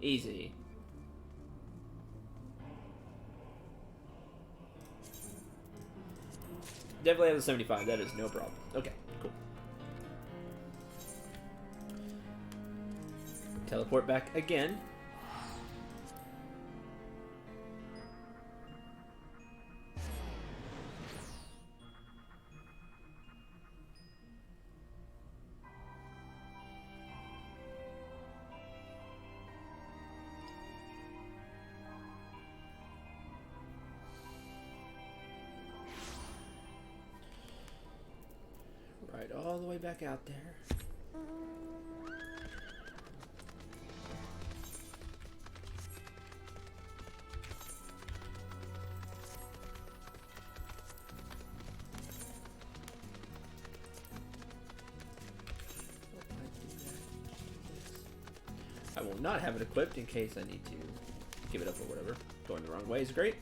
Easy. Definitely have the 75. That is no problem. Okay, cool. Teleport back again. Right, all the way back out there. not have it equipped in case I need to give it up or whatever. Going the wrong way is great.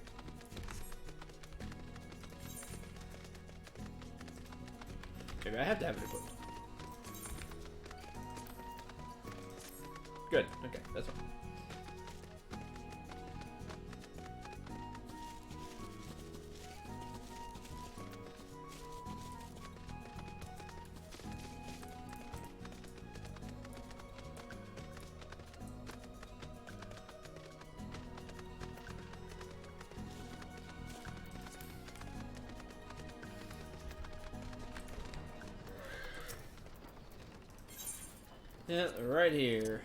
Maybe I have to have it equipped. Good. Okay, that's fine. Yeah, right here.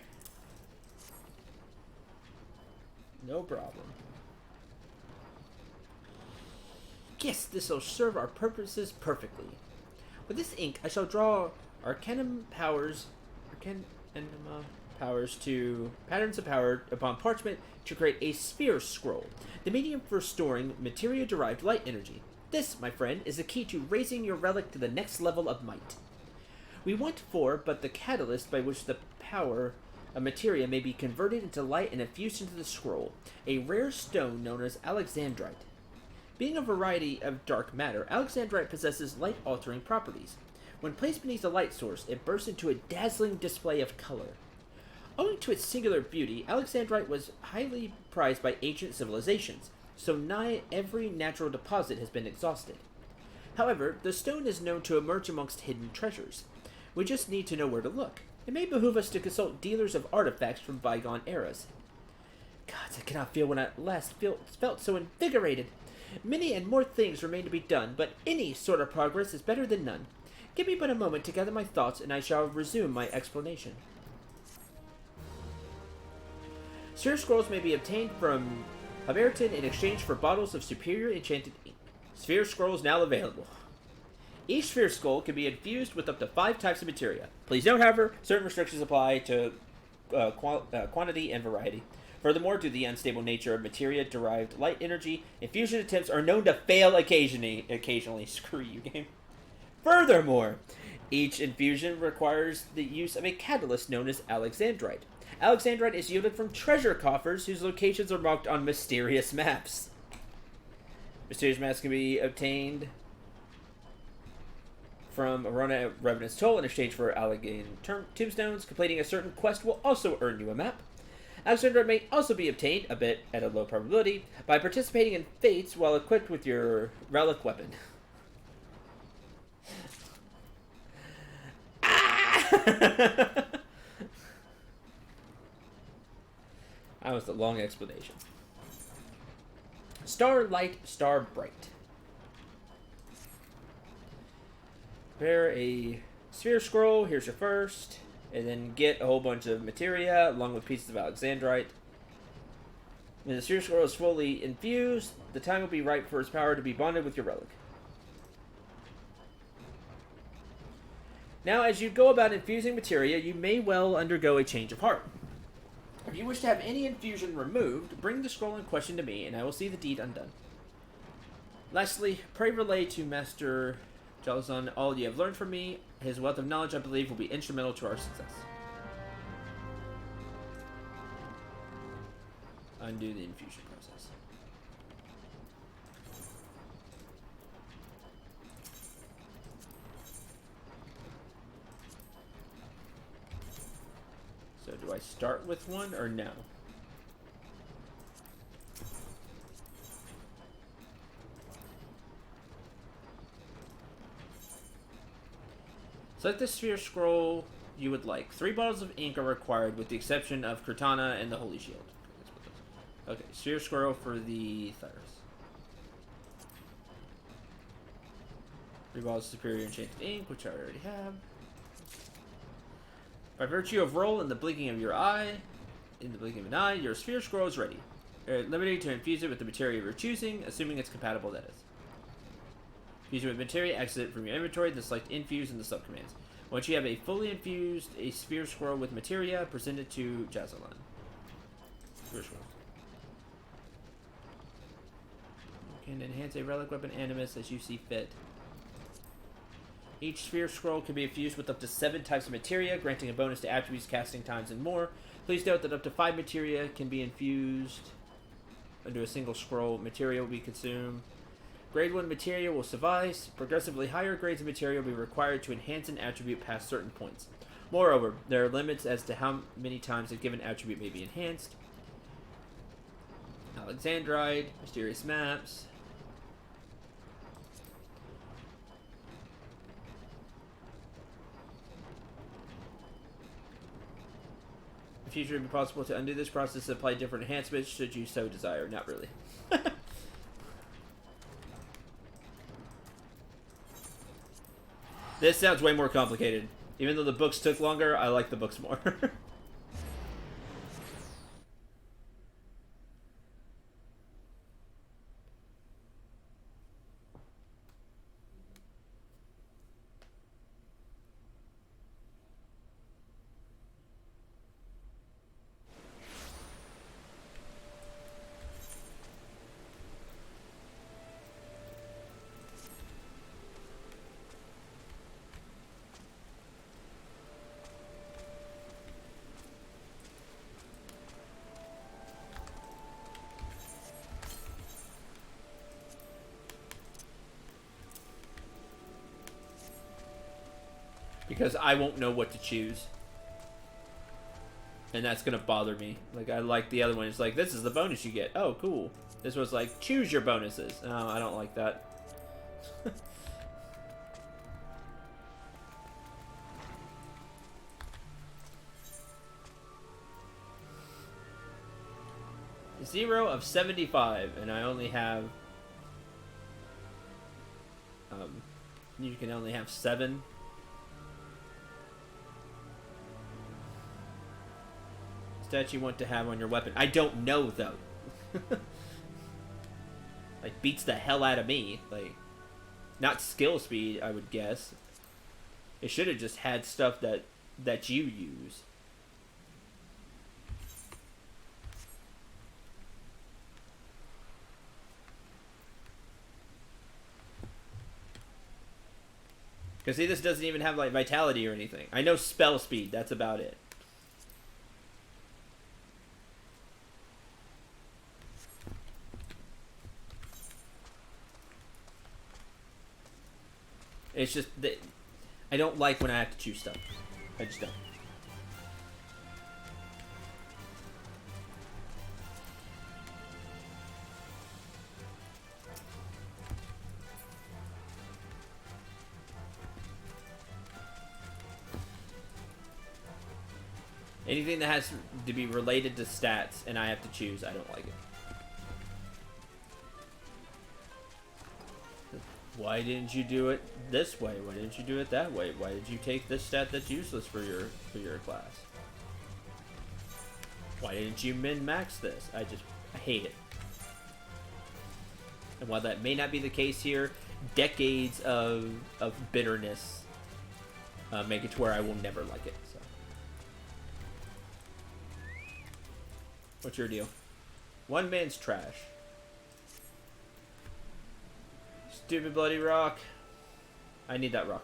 No problem. Yes, this'll serve our purposes perfectly. With this ink, I shall draw arcanum powers, to patterns of power upon parchment to create a sphere scroll, the medium for storing materia-derived light energy. This, my friend, is the key to raising your relic to the next level of might. We want but the catalyst by which the power of materia may be converted into light and infused into the scroll, a rare stone known as alexandrite. Being a variety of dark matter, alexandrite possesses light-altering properties. When placed beneath a light source, it bursts into a dazzling display of color. Owing to its singular beauty, alexandrite was highly prized by ancient civilizations, so nigh every natural deposit has been exhausted. However, the stone is known to emerge amongst hidden treasures. We just need to know where to look. It may behoove us to consult dealers of artifacts from bygone eras. Gods, I cannot feel when I last felt so invigorated. Many and more things remain to be done, but any sort of progress is better than none. Give me but a moment to gather my thoughts, and I shall resume my explanation. Sphere scrolls may be obtained from Haberton in exchange for bottles of superior enchanted ink. Sphere scrolls now available. Each sphere scroll can be infused with up to 5 types of materia. Please note, however, certain restrictions apply to quantity and variety. Furthermore, due to the unstable nature of materia-derived light energy, infusion attempts are known to fail occasionally. Screw you, game. Furthermore, each infusion requires the use of a catalyst known as alexandrite. Alexandrite is yielded from treasure coffers whose locations are marked on mysterious maps. Mysterious maps can be obtained from Arona Revenant's Toll in exchange for Allegheny tombstones. Completing a certain quest will also earn you a map. Alexandrite may also be obtained, a bit at a low probability, by participating in fates while equipped with your relic weapon. That was a long explanation. Starlight, Star Bright. Prepare a sphere scroll. Here's your first. And then get a whole bunch of materia along with pieces of alexandrite. When the sphere scroll is fully infused, the time will be right for its power to be bonded with your relic. Now, as you go about infusing materia, you may well undergo a change of heart. If you wish to have any infusion removed, bring the scroll in question to me, and I will see the deed undone. Lastly, pray relay to Master Jalazon all you have learned from me. His wealth of knowledge, I believe, will be instrumental to our success. Undo the infusion process. So do I start with one or no? Select the sphere scroll you would like. 3 bottles of ink are required with the exception of Cortana and the Holy Shield. Okay, sphere scroll for the Thyros. 3 bottles of superior enchanted ink, which I already have. By virtue of roll in the blinking of your eye, your sphere scroll is ready. You're at liberty to infuse it with the materia of your choosing, assuming it's compatible, that is. Infuse it with materia, exit it from your inventory, then select infuse in the subcommands. Once you have a fully infused sphere scroll with materia, present it to Jazalan. Sphere scroll. You can enhance a relic weapon animus as you see fit. Each sphere scroll can be infused with up to 7 types of materia, granting a bonus to attributes, casting times, and more. Please note that up to 5 materia can be infused into a single scroll. Materia will be consumed. Grade 1 materia will suffice. Progressively higher grades of materia will be required to enhance an attribute past certain points. Moreover, there are limits as to how many times a given attribute may be enhanced. Alexandrite, mysterious maps. In the future, it would be possible to undo this process and apply different enhancements should you so desire. Not really. This sounds way more complicated. Even though the books took longer, I like the books more. Because I won't know what to choose. And that's gonna bother me. Like, I like the other one. It's like, this is the bonus you get. Oh, cool. This was like, choose your bonuses. Oh, I don't like that. Zero of 75, and I only have... you can only have 7. Stats you want to have on your weapon. I don't know, though. Like, beats the hell out of me. Like, not skill speed, I would guess. It should have just had stuff that you use. Because, see, this doesn't even have, like, vitality or anything. I know spell speed. That's about it. It's just that I don't like when I have to choose stuff. I just don't. Anything that has to be related to stats and I have to choose, I don't like it. Why didn't you do it this way? Why didn't you do it that way? Why did you take this stat that's useless for your class? Why didn't you min-max this? I hate it. And while that may not be the case here, decades of bitterness make it to where I will never like it. So, what's your deal? One man's trash. Stupid bloody rock. I need that rock.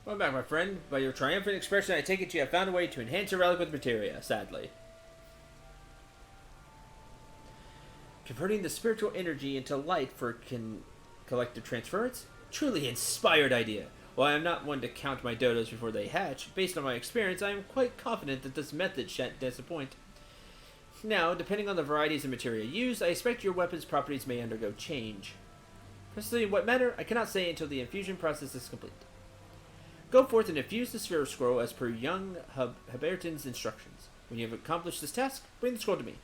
Welcome back, my friend. By your triumphant expression, I take it you have found a way to enhance your relic with materia, sadly. Converting the spiritual energy into light for collective transference? Truly inspired idea. While I am not one to count my dodos before they hatch, based on my experience, I am quite confident that this method shan't disappoint. Now, depending on the varieties of materia used, I expect your weapon's properties may undergo change. Precisely in what manner, I cannot say until the infusion process is complete. Go forth and infuse the sphere scroll as per young Haberton's instructions. When you have accomplished this task, bring the scroll to me.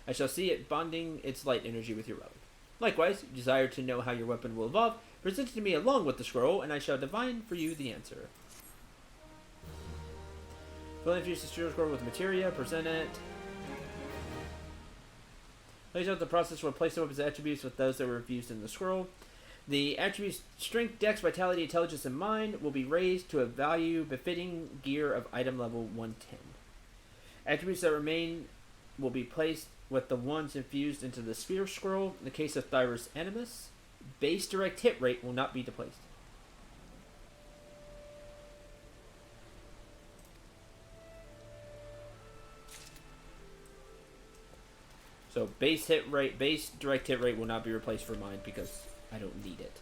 I shall see it bonding its light energy with your relic. Likewise, you desire to know how your weapon will evolve, present it to me along with the scroll, and I shall divine for you the answer. Fully infuse the sphere scroll with materia, present it. Lays out the process for replacing weapons attributes with those that were infused in the scroll. The attributes Strength, Dex, Vitality, Intelligence, and Mind will be raised to a value befitting gear of item level 110. Attributes that remain will be placed with the ones infused into the Sphere Scroll. In the case of Thyrus Animus, base direct hit rate will not be displaced. So base direct hit rate will not be replaced for mine because I don't need it.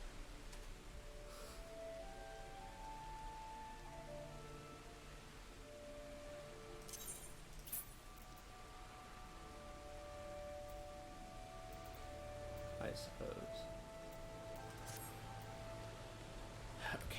I suppose. Okay.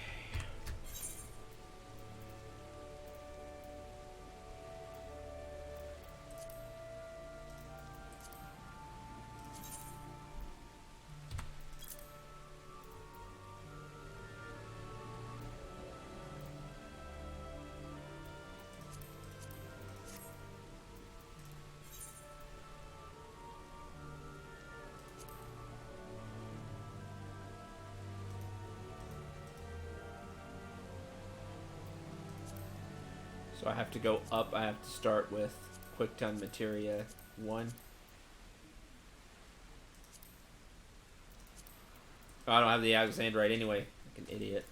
So I have to go up. I have to start with Quick Time Materia 1. Oh, I don't have the Alexandrite anyway. Like an idiot.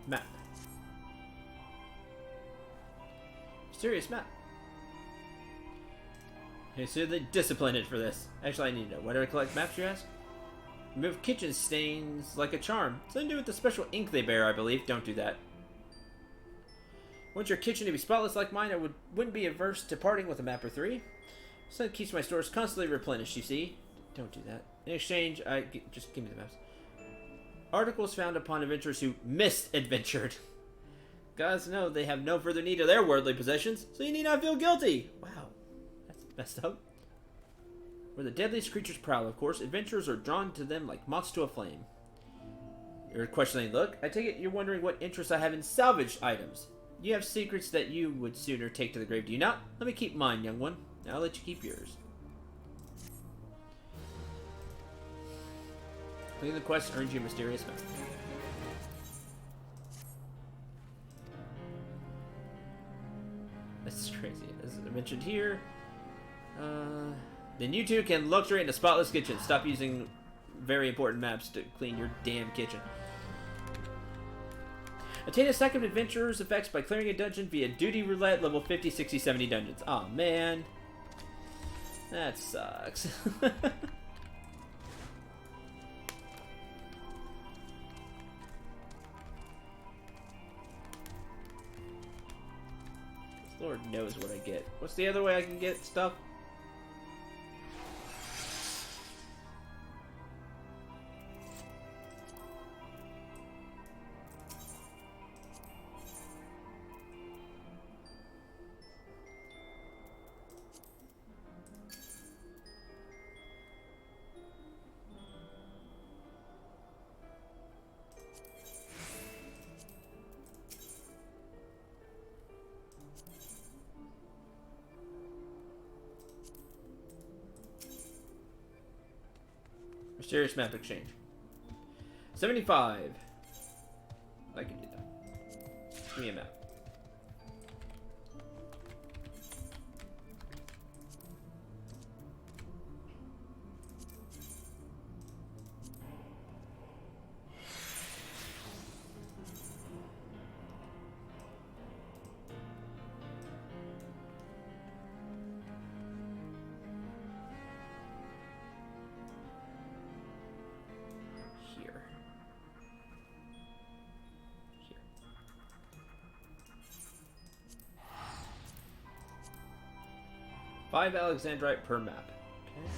Map. Mysterious map. Okay, so they disciplined it for this. Actually, I need to know. Why do I collect maps, you ask? Remove kitchen stains like a charm. Something to do with the special ink they bear, I believe. Don't do that. Want your kitchen to be spotless like mine, I wouldn't be averse to parting with a map or 3. So it keeps my stores constantly replenished, you see. Don't do that. In exchange, just give me the maps. Articles found upon adventurers who misadventured. Gods know they have no further need of their worldly possessions, so you need not feel guilty. Wow, that's messed up. Where the deadliest creatures prowl, of course, adventurers are drawn to them like moths to a flame. You're questioning look. I take it you're wondering what interest I have in salvaged items. You have secrets that you would sooner take to the grave, do you not? Let me keep mine, young one. I'll let you keep yours. Completing the quest earns you a mysterious map. This is crazy. As I mentioned here, then you two can luxury in a spotless kitchen. Stop using very important maps to clean your damn kitchen. Attain a stack of adventurer's effects by clearing a dungeon via duty roulette level 50, 60, 70 dungeons. Aw, oh, man. That sucks. Lord knows what I get. What's the other way I can get stuff? Mysterious map exchange. 75. I can do that. Give me a map. 5 Alexandrite per map. Okay.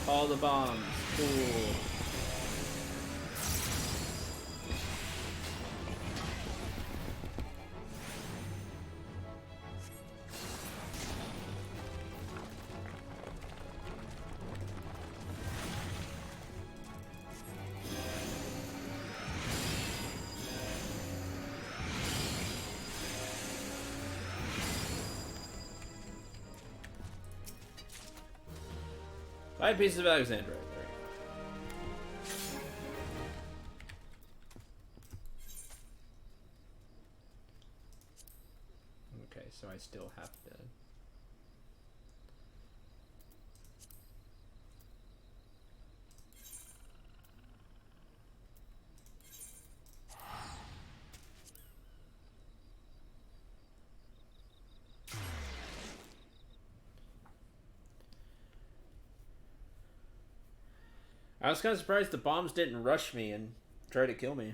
All the bombs. Cool. Five pieces of Alexandrite. There you go. Okay, so I still have to. I was kind of surprised the bombs didn't rush me and try to kill me.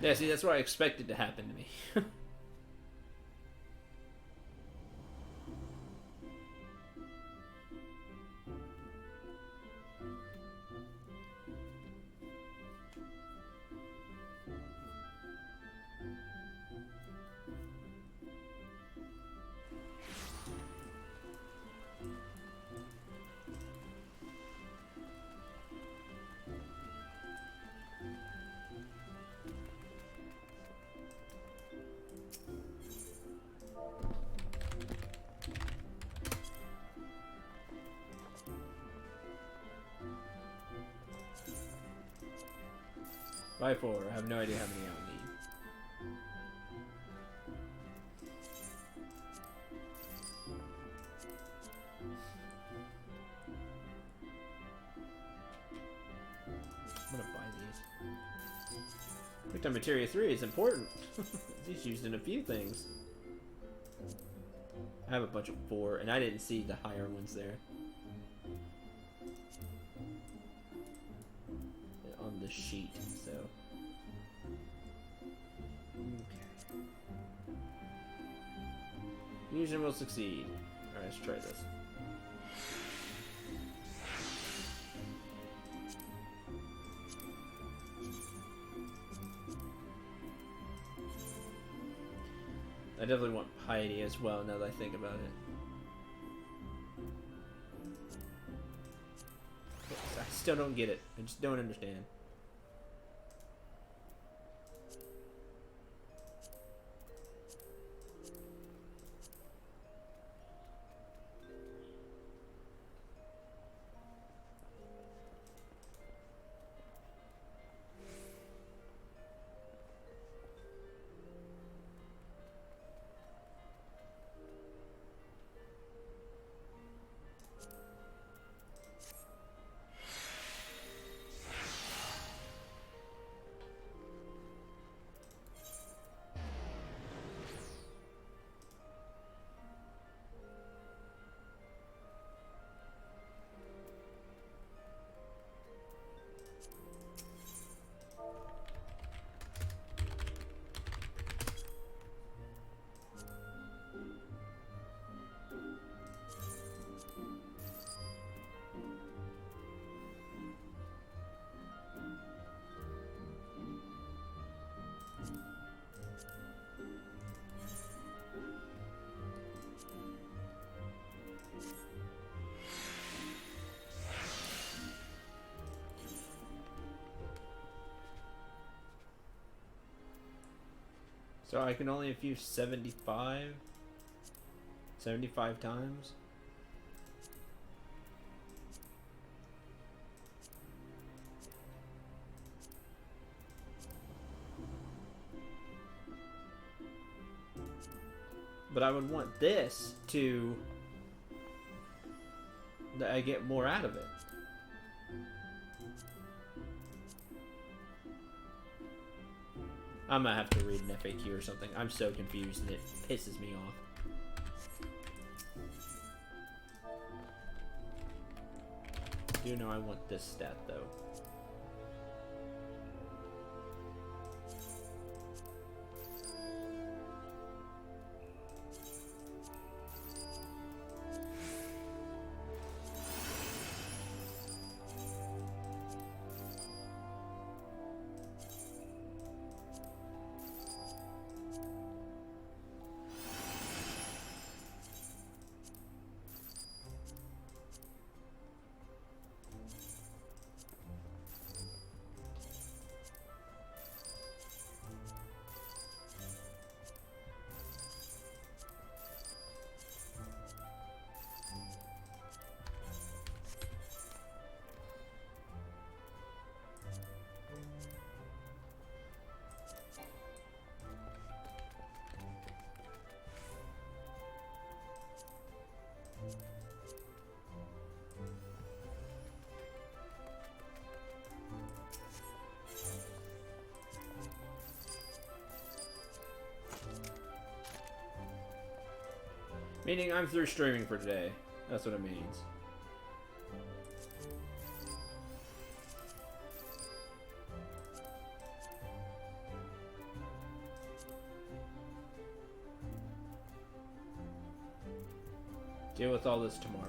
Yeah, see, that's what I expected to happen to me. By 4. I have no idea how many I'll need. I'm gonna buy these. Quick-time materia 3 is important. It's used in a few things. I have a bunch of 4, and I didn't see the higher ones there. On the sheet, so. Okay. Fusion will succeed. Alright, let's try this. I definitely want piety as well, now that I think about it. I still don't get it. I just don't understand. So I can only infuse 75 times. But I would want this to that I get more out of it. I might have to read an FAQ or something. I'm so confused and it pisses me off. I do know I want this stat though. Meaning I'm through streaming for today. That's what it means. Deal with all this tomorrow.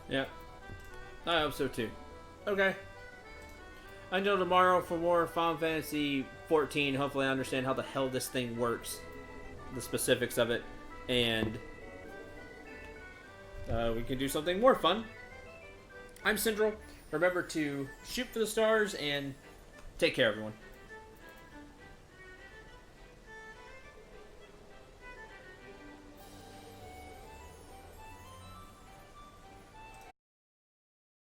Yeah, I hope so too. Okay. Until tomorrow for more Final Fantasy 14. Hopefully I understand how the hell this thing works. the specifics of it, and we can do something more fun. I'm Syndrel. Remember to shoot for the stars and take care, everyone.